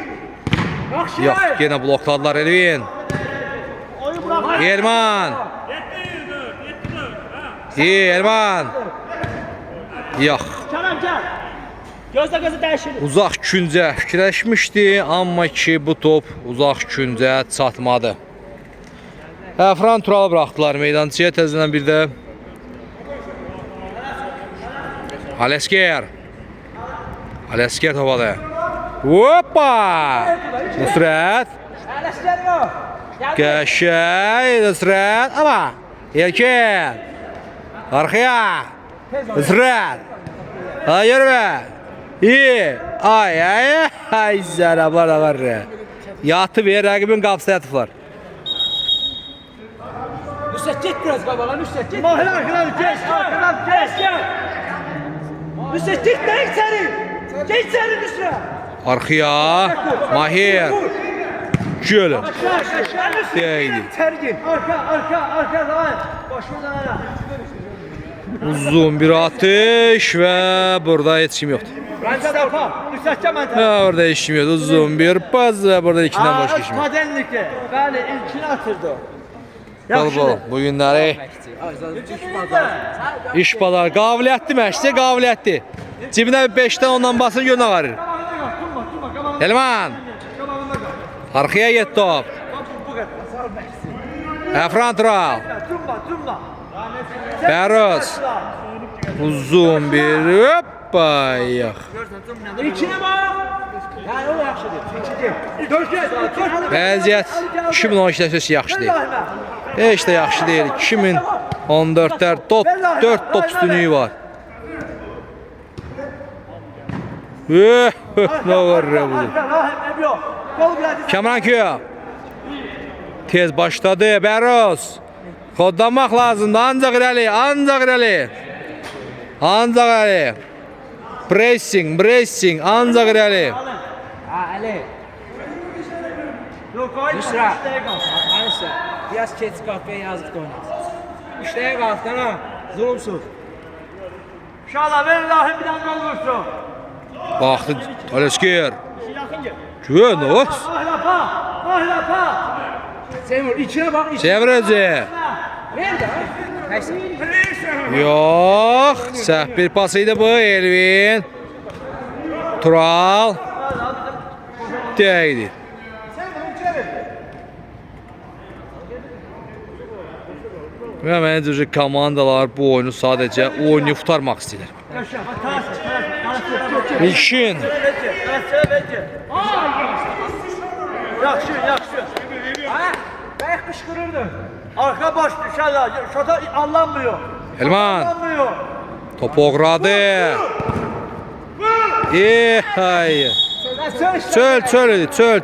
Yox, yenə blokladılar Elvin. Oyun bırak. Elman. İyi Elman. Yox. Kerem gel. Gözle değişir. Uzaq küncə fikirləşmişdi, amma ki bu top uzaq küncə çatmadı. Əfran Turalı buraxdılar meydançıya təzədən bir də. Alesker. Alesker topadı. Hoppa! Nusret. Ələşlər yox. Qəşəy Nusret. Ama. Erken. Arkaya. Nusret. Hayır be. İyi. Ay ay ay zərəblar da var. Yatı ver rəqibin qapısı yatıblar. Nüsrət get biraz qabağa, Nüsrət get. Mahir arkadan geç. Arkadan geç. Nüsrət get də içəri. Get içəri Nüsrət. Arkaya. Mahir. Şöyle. Değdi. Tergin. Arka zaman. Başından ara. Uzun bir atış ve burada hiç kim yoktu. Bence de yapar. Nüsretçe ben Ha, orada hiç kim yoktu. Uzun bir pas ve burada ikinden başka kim yoktu. Kadenlikte. Bəli, ilkini atırdı o. Bol bu günləri iş bazar qabiliyyətli məşqçi, qabiliyyətli. Cibinə 5-dən ondan basın görünə varır. Elman. Arkaya get top. Efran Tural. Tumba. Bəroz. Uzun bir hoppa ayaq. İçine bak. Yani o yaxşıdır. İçi değil. Vəziyyət 2012-də söz yaxşı deyil. Heç də yaxşı deyil. 2014-lər 4 top üstünlüyü var. Ne var ya bu? Kamran Köy. Tez başladı. Bəroz. Kodlamaq lazımdır. Ancaq irəli. Ancaq irəli. Pressing. Ancaq irəli. Ali. Nüsret. Neyse. Biraz keç kahveye yazık da oynasın. İşte kalktın ha. Zulümsüz. İnşallah ver Allah'ım bir tane gol vursun. Baxdı. Alesker. Yakın gel. Güven o. Mahlapa. Semur içine bak. Çevir özü. Nerede? Neyse. Yox. Səhv bir pas idi bu Elvin. Tural. Değdi. Və məncə komandalar bu oyunu sadəcə oyunu qurtarmaq istəyirlər. İlkin. Yaxşı. Ha? Ben kışkırırdım. Arka boş inşallah. Şota allanmıyor. Elman. Allanmıyor. Top oğradı. Hay. Çöl idi, çöl.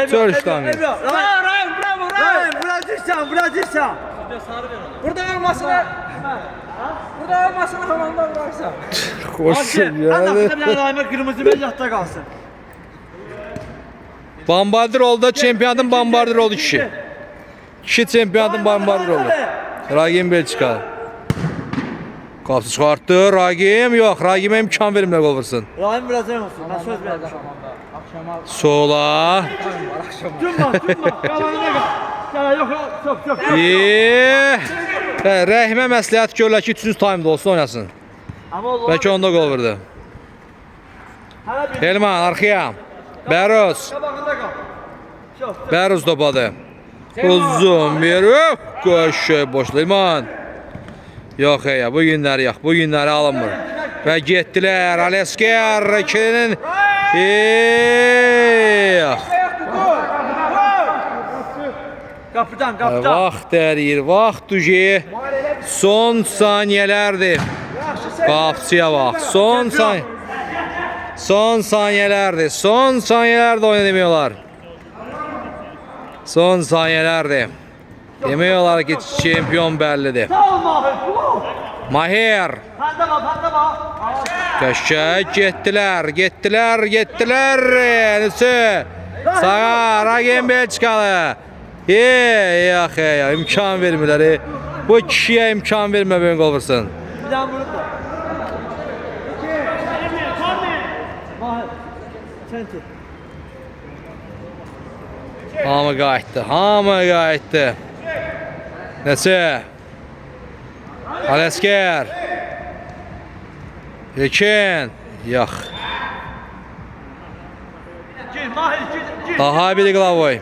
Çöl işlemi. Ryan bırakırsan. Burada olmasına. Burada olmasına hamamda bıraksa. Koşun Adam yani. bir tane Ryan'a kırmızı bellatta kalsın. Bombardır oldu, çempionatın bombardır oldu kişi. Kişi çempionatın bombardır oldu. Ragim Belçika. Kapsı çıxartdı, Ragim yok. Ragim'e imkan verimle gol vursun. Ryan biraz olsun. Ben söz verdim. Sola. Durma. Kalanına kal. Yok. Çok. Rəhimə məsləhət görürlər ki, 3-cü taymda olsun oynasın. Ama o Bəlkə onda gol vurdu. Elman arkaya. Bəroz. Kabağında kal. Çok. Bəroz topadı. Uzun bir qoşu boşlu Elman. Yox ya, bu günləri alınmır. Və getdilər Alesker 2-nin. Kapıdan. Vaxt dəriyir, vaxt düzü. Son saniyələrdir. Qapçıya bax, son saniyələrdir. Son saniyələrdə oyna demiyorlar. Son saniyələrdir. Demiyorlar ki, çempion bəllidir. Sağ ol Mahir. Panda. Qəşəng getdilər. Nəsə? Sağa Ragim Belçikalı. Yox ya, imkan vermirlər. Bu kişiyə imkan vermə böyün qol vursun. Bir daha vurup da. Mahir. Sen tut. Hamı qayıtdı. Nəsə? Alesker. Ekin. Yox. Mahir. Daha biri Glavoy.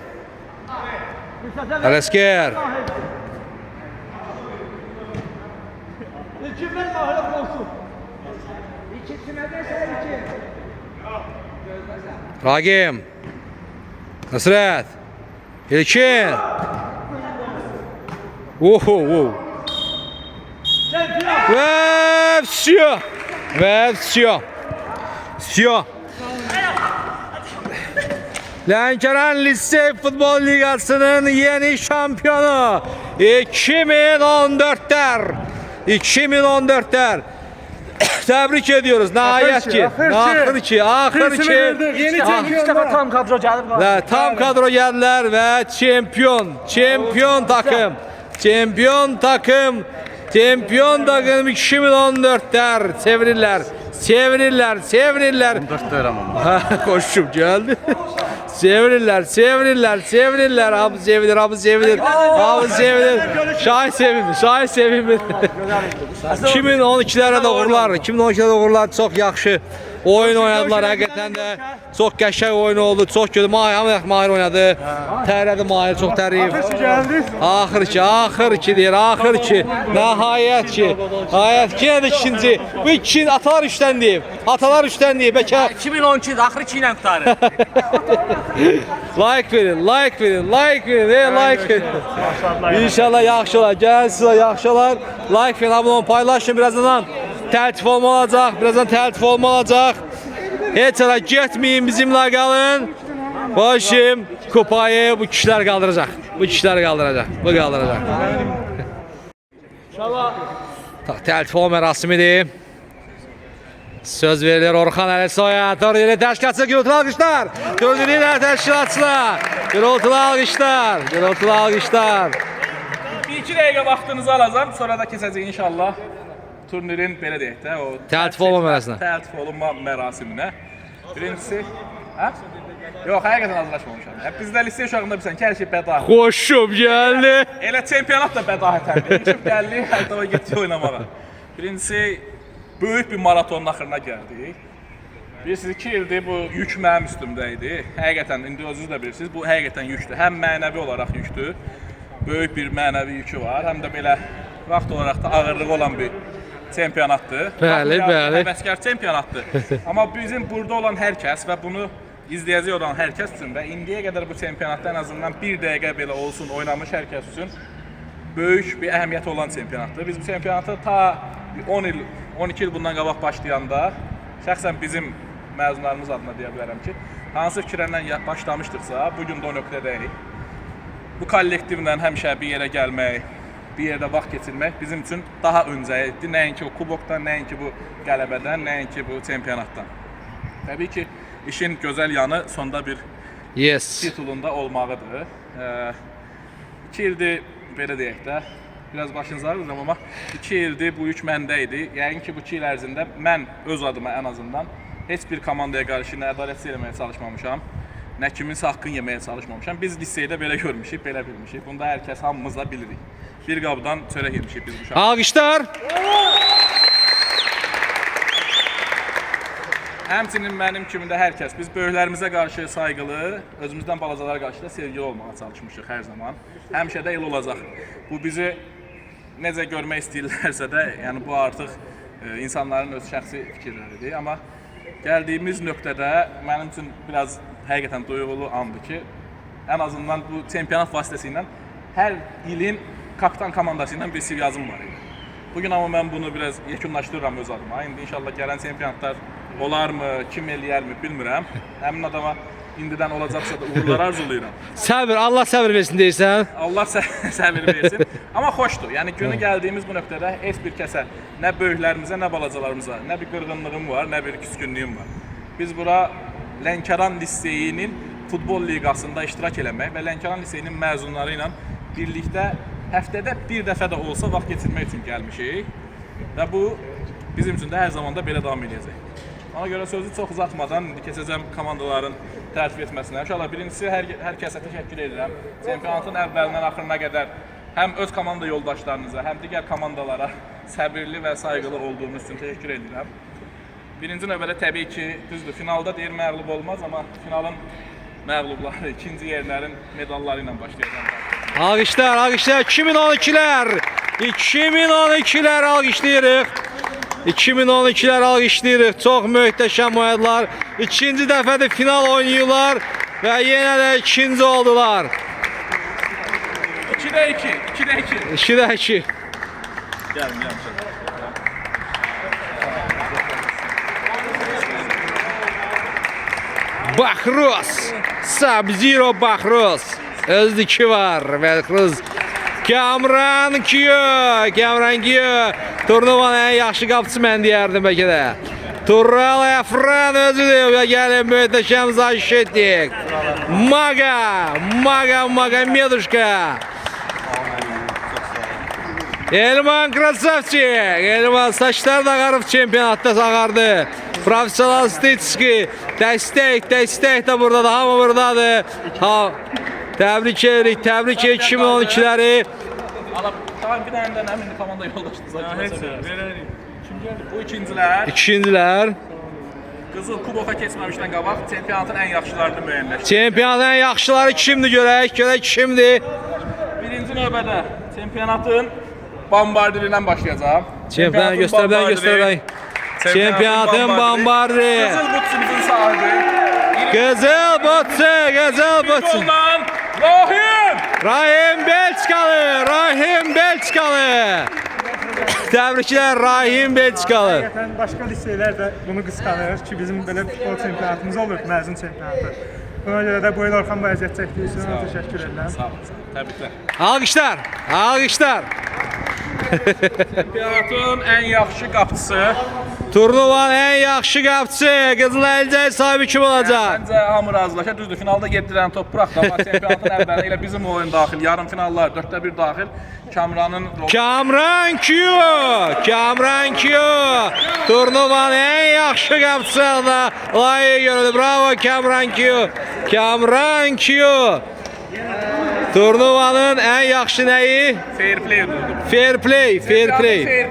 Alesker. İki ver Mahir'e koşsun. Ragim. Nusret. İlkin. Oho. Ve все. Ve все. Все. Lənkəran Lisey Futbol Ligasının yeni şampiyonu 2014'ler. 2014'ler. Tebrik ediyoruz. Nəhayət ki. Axır ki. Yeni çempiyon tam kadro geldi. Və tam kadro gəldilər və çempion takım 2014'ler sevinirlər. 14 deyirəm amma. Koşum geldi. Sevinirlər. Abi sevinir. Şahin sevinir. 2012'lərə də uğurlar. 2012'lərə də uğurlar. Çox yaxşı oyun oynadılar həqiqətən də. Çox qəşəng oyun oldu. Çox gözəl. Mahir oynadı. Tərədi Mahir, çox tərif. Axır ki deyir. Nəhayət ki. Yenə də ikinci. Bu ikinci atalar üçdən deyib. Bəlkə 2012'de axır 2 ilə qutarır. like verin. İnşallah yaxşı olar. Gəlin sizə yaxşı olar. Like verin, abone olun, paylaşın. Birazdan təltif olma olacaq. Heç ara getməyin, bizimlə qalın. Başım kupayı bu kişilər qaldıracaq. Bu qaldıracaq. İnşallah. Təltif olma mərasimidir. Söz verilir Orxan Əlisoya. Dördüncü təşkilatçılar, gürültülü alqışlar. Gürültülü alqışlar. Bir iki dəqiqə vaxtınızı alacağım, sonra da keçəcək inşallah turnirin belə deyək də o Təltif olunma mərasiminə. Birincisi, yox, həqiqətən hazırlaşmamışam. Bizdə lisey uşağında bilsən ki, hər şey bədaət. Xoşum gəldi. Elə çempionat da bədaətəndir. İçib gəldik, hətta o getdik oynamağa. Birincisi, böyük bir maratonun axırına gəldik. Bilirsiniz, 2 ildir bu yük mənim üstümdə idi. Həqiqətən, indi özünüz də bilirsiniz, bu həqiqətən yükdür. Həm mənəvi olaraq yükdür, böyük bir mənəvi yükü var, həm də belə vaxt olaraq da ağırlığı olan bir çempionatdır. Bəli. Həvəskar çempionatdır. Amma bizim burada olan hər kəs və bunu izləyəcək olan hər kəs üçün və indiyə qədər bu çempionatda ən azından 1 dəqiqə belə olsun oynamış hər kəs üçün böyük bir əhəmiyyəti olan çempionatdır. Biz bu çempionatı ta 12 il bundan qabaq başlayanda şəxsən bizim məzunlarımız adına deyə bilərəm ki, hansı fikirlərlə başlamışdıqsa, bugün də o nöqtədəyik. Bu kollektivlə həmişə bir yerə gəlmək, bir yerdə vaxt keçirmək bizim üçün daha öncəydi. Nəinki o kubokdan, nəinki bu qələbədən, nəinki bu çempionatdan. Təbii ki, işin gözəl yanı sonda bir titulunda olmağıdır. 2 ildir, belə deyək də, biraz başınızı ağrıyorum amma 2 ildir bu yük məndə idi. Yəqin ki, bu 2 il ərzində mən öz adıma ən azından heç bir komandaya qarşı nə ədalətsiz eləməyə çalışmamışam, nə kiminsə haqqını yeməyə çalışmamışam. Biz liseydə belə görmüşük, belə bilmişik. Bunu da hər kəs hamımız da bilirik. Bir qabdan çörək yemişik biz bu şahı. Alqışlar. Həmçinin mənim kimi də hər kəs, biz böyüklərimizə qarşı sayğılı, özümüzdən balacalara qarşı da sevgili olmağa çalışmışıq hər zaman. Həmişə də el olacaq. Bu bizi necə görmək istəyirlərsə də, yəni bu artıq insanların öz şəxsi fikirləridir. Amma gəldiyimiz nöqtədə mənim üçün biraz həqiqətən duyğulu andır ki, ən azından bu çempionat vasitəsilə hər ilin kapitan komandası ilə bir sivyazım var idi. Bugün amma mən bunu biraz yekunlaşdırıram öz adıma. İndi inşallah gələn çempionatlar olarmı, kim eləyərmi bilmirəm. Həmin adama indidən olacaqsa da uğurlar arzulayıram. Səbir, Allah səbir versin deyirsən. Allah səbir versin. Amma xoşdur. Yəni günü gəldiyimiz bu nöqtədə heç bir kəsə, nə böyüklərimizə, nə balacalarımıza, nə bir qırğınlığım var, nə bir küskünlüyüm var. Biz bura Lənkəran Liseyinin futbol liqasında iştirak eləmək və Lənkəran Liseyinin məzunları ilə birlikdə həftədə bir dəfə də olsa vaxt keçirmək üçün gəlmişik və bu bizim üçün də hər zaman da belə davam edəcək. Ona görə sözü çox uzatmadan indi keçəcəm komandaların tərtib etməsinə. İnşallah birincisi hər kəsə təşəkkür edirəm. Çempionatın əvvəlindən axırına qədər həm öz komanda yoldaşlarınıza, həm digər komandalara səbirli və sayğılı olduğunuz üçün təşəkkür edirəm. Birinci növbədə təbii ki, düzdür, finalda deyir məğlub olmaz, amma finalın məğlubları, ikinci yerlərin medalları ilə başlayacaq. Alqışlar, 2012'lər alqışlayırıq. 2012'lər alqışlayırıq. Çox möhtəşəm oynadılar. İkinci dəfədir final oynayırlar və yenə də ikinci oldular. 2'de 2. 2'de 2. 2-də 2. Gelin. Baxros. Sub-Zero Baxros. Özdeki var. Baxros. Kamran Kiyo. Kamran Kiyo. Turnuvanın ən yaxşı qapıcısı mən deyərdim bəlkə də. Tural Efran özüdür və gəlin möhtəşəm Zaşetdik. Maga Meduşka. Elman Krasavçik. Elman saçlar da qarıb çempionatda sağardı. Profesional Stitski. Dəstək də buradadır. Hamı buradadır. Təbrik edirik. 2012'ləri. Tamam bir tane de emin komanda yoldaştı zaten. Bu ikinciler. İkincilər. Qızıl Kuboka keçməmişdən qabaq çempionatın ən yaxşılarını müəyyənləşdirdi. Çempionatın ən yaxşıları kimdir görək kimdir? Birinci növbədə çempionatın bombardirindən başlayacağam. Çempionatı göstər. Çempionatın bombardiri. Qızıl Butsumuzun sahibi. Qızıl Butsu. Goldan Rahim. Rahim Belçikalı. Təbriklər Rahim Belçikalı. Həqiqətən başqa liseylər də bunu qısqanır ki, bizim belə futbol çempionatımız olur, məzun çempionatı. Buna görə də bu il Orxan bəy əziyyət çəkdiyi üçün ona təşəkkür edirəm. Sağ olun. Təbriklər. Alqışlar. Çempionatın ən yaxşı qapıçısı. Turnuvanın ən yaxşı qapıcısı Qızıl Əlcək sahibi kim olacaq? Məncə hamı razılaşır. Düzdür, finalda 7 dənə top buraxdı, amma çempionatın əvvəlində elə bizim oyun daxil, yarım finallar 4də 1 daxil. Kamranın Kamran Kiyo. Turnuvanın ən yaxşı qapıcısı da layiq görüldü. Bravo Kamran Kiyo. Turnuvanın ən yaxşı nəyi? fair play ödülüdür. Fair play. Fair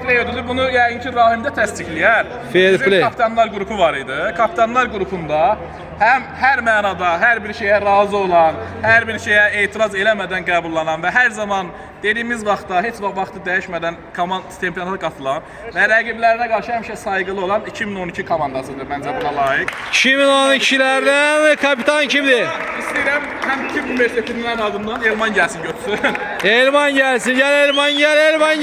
play ödülü bunu yəqin ki Rahimdə təsdiqləyər. Fair play. Bizim kaptanlar qrupu var idi. Kaptanlar qrupunda həm hər mənada hər bir şeyə razı olan, hər bir şeyə etiraz eləmədən qəbullanan və hər zaman dediyimiz vaxtda heç vaxtı dəyişmədən komand çempionata qatılan və rəqiblərinə qarşı həmişə sayğılı olan 2012 komandasıdır məncə buna layiq. 2012'lərdən kapitan kimdir? İstəyirəm həm Türk universitetindən adından Elman gəlsin götürsün. Elman gəlsin. Gəl Elman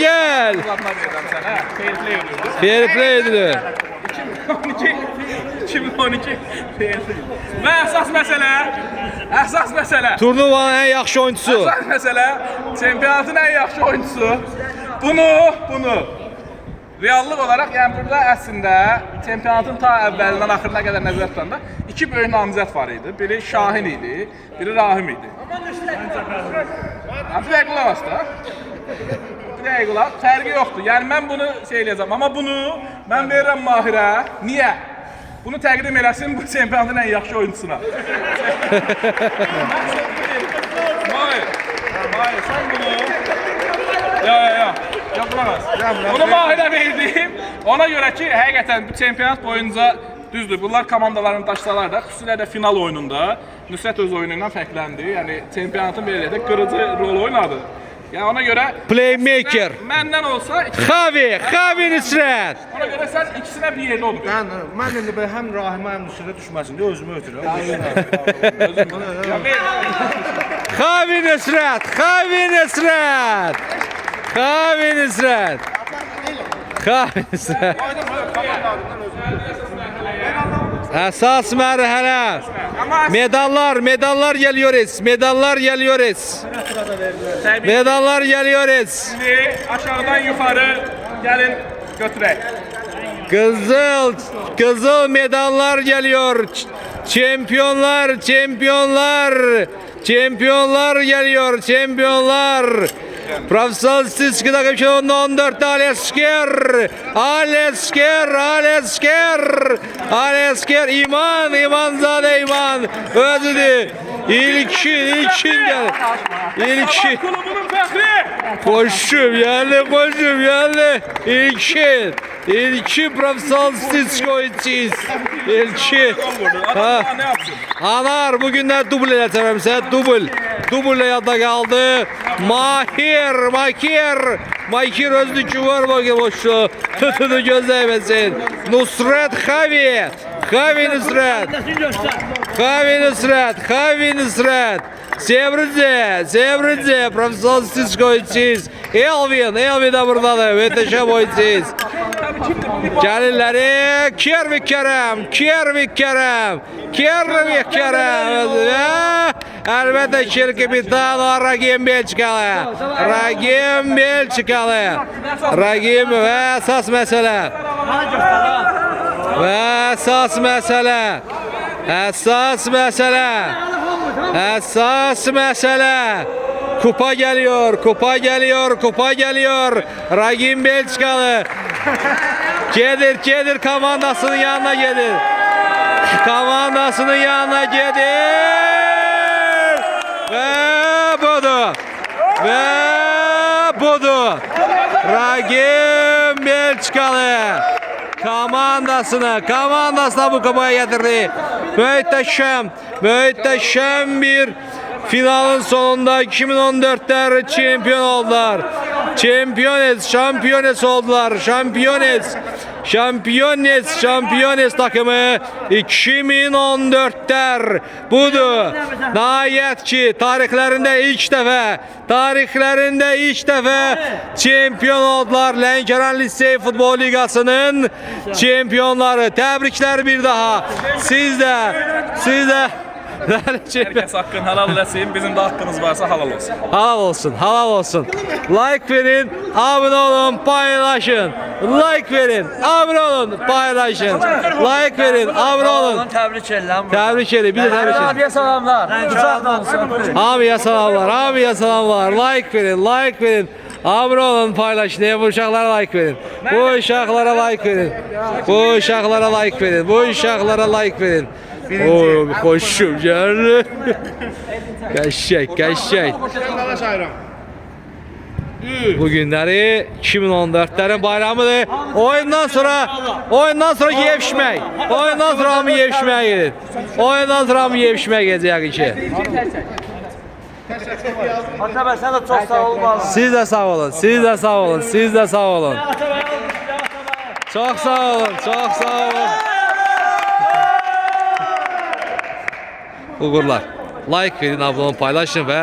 gəl. Uzatma verirəm sənə. Fair play ödülü. Fair play ödülü. 2012 fair play. Və əsas məsələ. Turnuvanın ən yaxşı oyuncusu. Əsas məsələ çempionatın ən yaxşı oyuncusu. Bunu reallıq olaraq, yəni burada əslində çempionatın ta əvvəlindən axırına qədər nəzərdə tutanda iki böyük namizəd var idi. Biri Şahin idi, biri Rahim idi. Bir dəqiqə olasta. Fərqi yoxdur. Yəni mən bunu eləyəcəm, amma bunu mən verirəm Mahirə. Niyə? Bunu təqdim eləsin bu çempionatın ən yaxşı oyuncusuna. Mahir, sən bunu... Yox, bulamaz. Bunu Mahirə verdim. Ona görə ki, həqiqətən bu çempionat boyunca düzdür, bunlar komandaların daşsalar da, xüsusilə də final oyununda Nüsrət öz oyunu ilə fərqləndi. Yəni, çempionatın belə də qırıcı rol oynadı. Yəni, ona görə... Playmaker. Məndən olsa... Xavi Nüsrət. Ona görə sən ikisinə bir yerdə olur. Mən indi belə həm Rahimə, həm Nüsrətə düşməsin deyə özümü ötürəm. Xavi Nüsrət. Əsas mərhələ. Medallar geliyoruz. Aşağıdan yuxarı gəlin götürək. Kızıl medallar geliyor. Çempionlar geliyor. Profesyonel statistik takımı 14'te Alesker İmanzade özüdür. İlkin gel. Kulubunun fəxri. Koşum geldi. İlkin profesyonel statistik oyuncuyuz. İlkin. Adam ne yapsın? Anar bugünler dubl edeceğim size. Dubl. Duble yadda qaldı. Mahir özlükü var bakın boşu. Tutunu gözləyməsin. Nusret Xavi. Xavi Nusret. Sevridze, profesyonel siz koyucuyuz. Elvin de buradadır. Müteşem oyuncuyuz. Gəlirləri Kervik Kerem. Əlbəttə ki, kapitan Ragim Belçikalı. Ragim və əsas məsələ. Kupa geliyor. Ragim Belçikalı. Gedir komandasının yanına gedir. Ve budur. Ragim Belçikalı komandasına bu kupaya getirdi. Mühteşem bir finalın sonunda 2014'ler şampiyon oldular. Şampiyones takımı 2014'ler budur. Nihayet ki tarihlerinde ilk defa şampiyon oldular. Lənkəran Lisey Futbol Ligasının şampiyonları. Təbrikler bir daha. Siz de Herkes hakkın halal eləsin. Bizim de hakkımız varsa halal olsun. Halal olsun. Like verin, abone olun, paylaşın. Tebrik edin. Bir de tebrik edin. Abiye salamlar. Abiye salamlar. Like verin. Abone olun, paylaşın. Bu uşaqlara like verin. Bu uşaqlara like verin. Oo, hoşum canım. Qəşəng. Bu günləri 2014'lerin bayramıdır. Oyundan sonra yevşmək. Oyundan sonra hamı yevşməyə gedəcək ki. Atabey sen de çok sağ olun. Siz de sağ olun. Çok sağ olun. Uğurlar. Like verin, abone olun, paylaşın və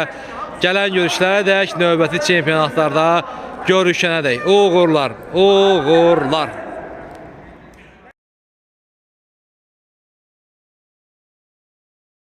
gələn görüşlərə dək növbəti çempionatlarda görüşənə dək. Uğurlar.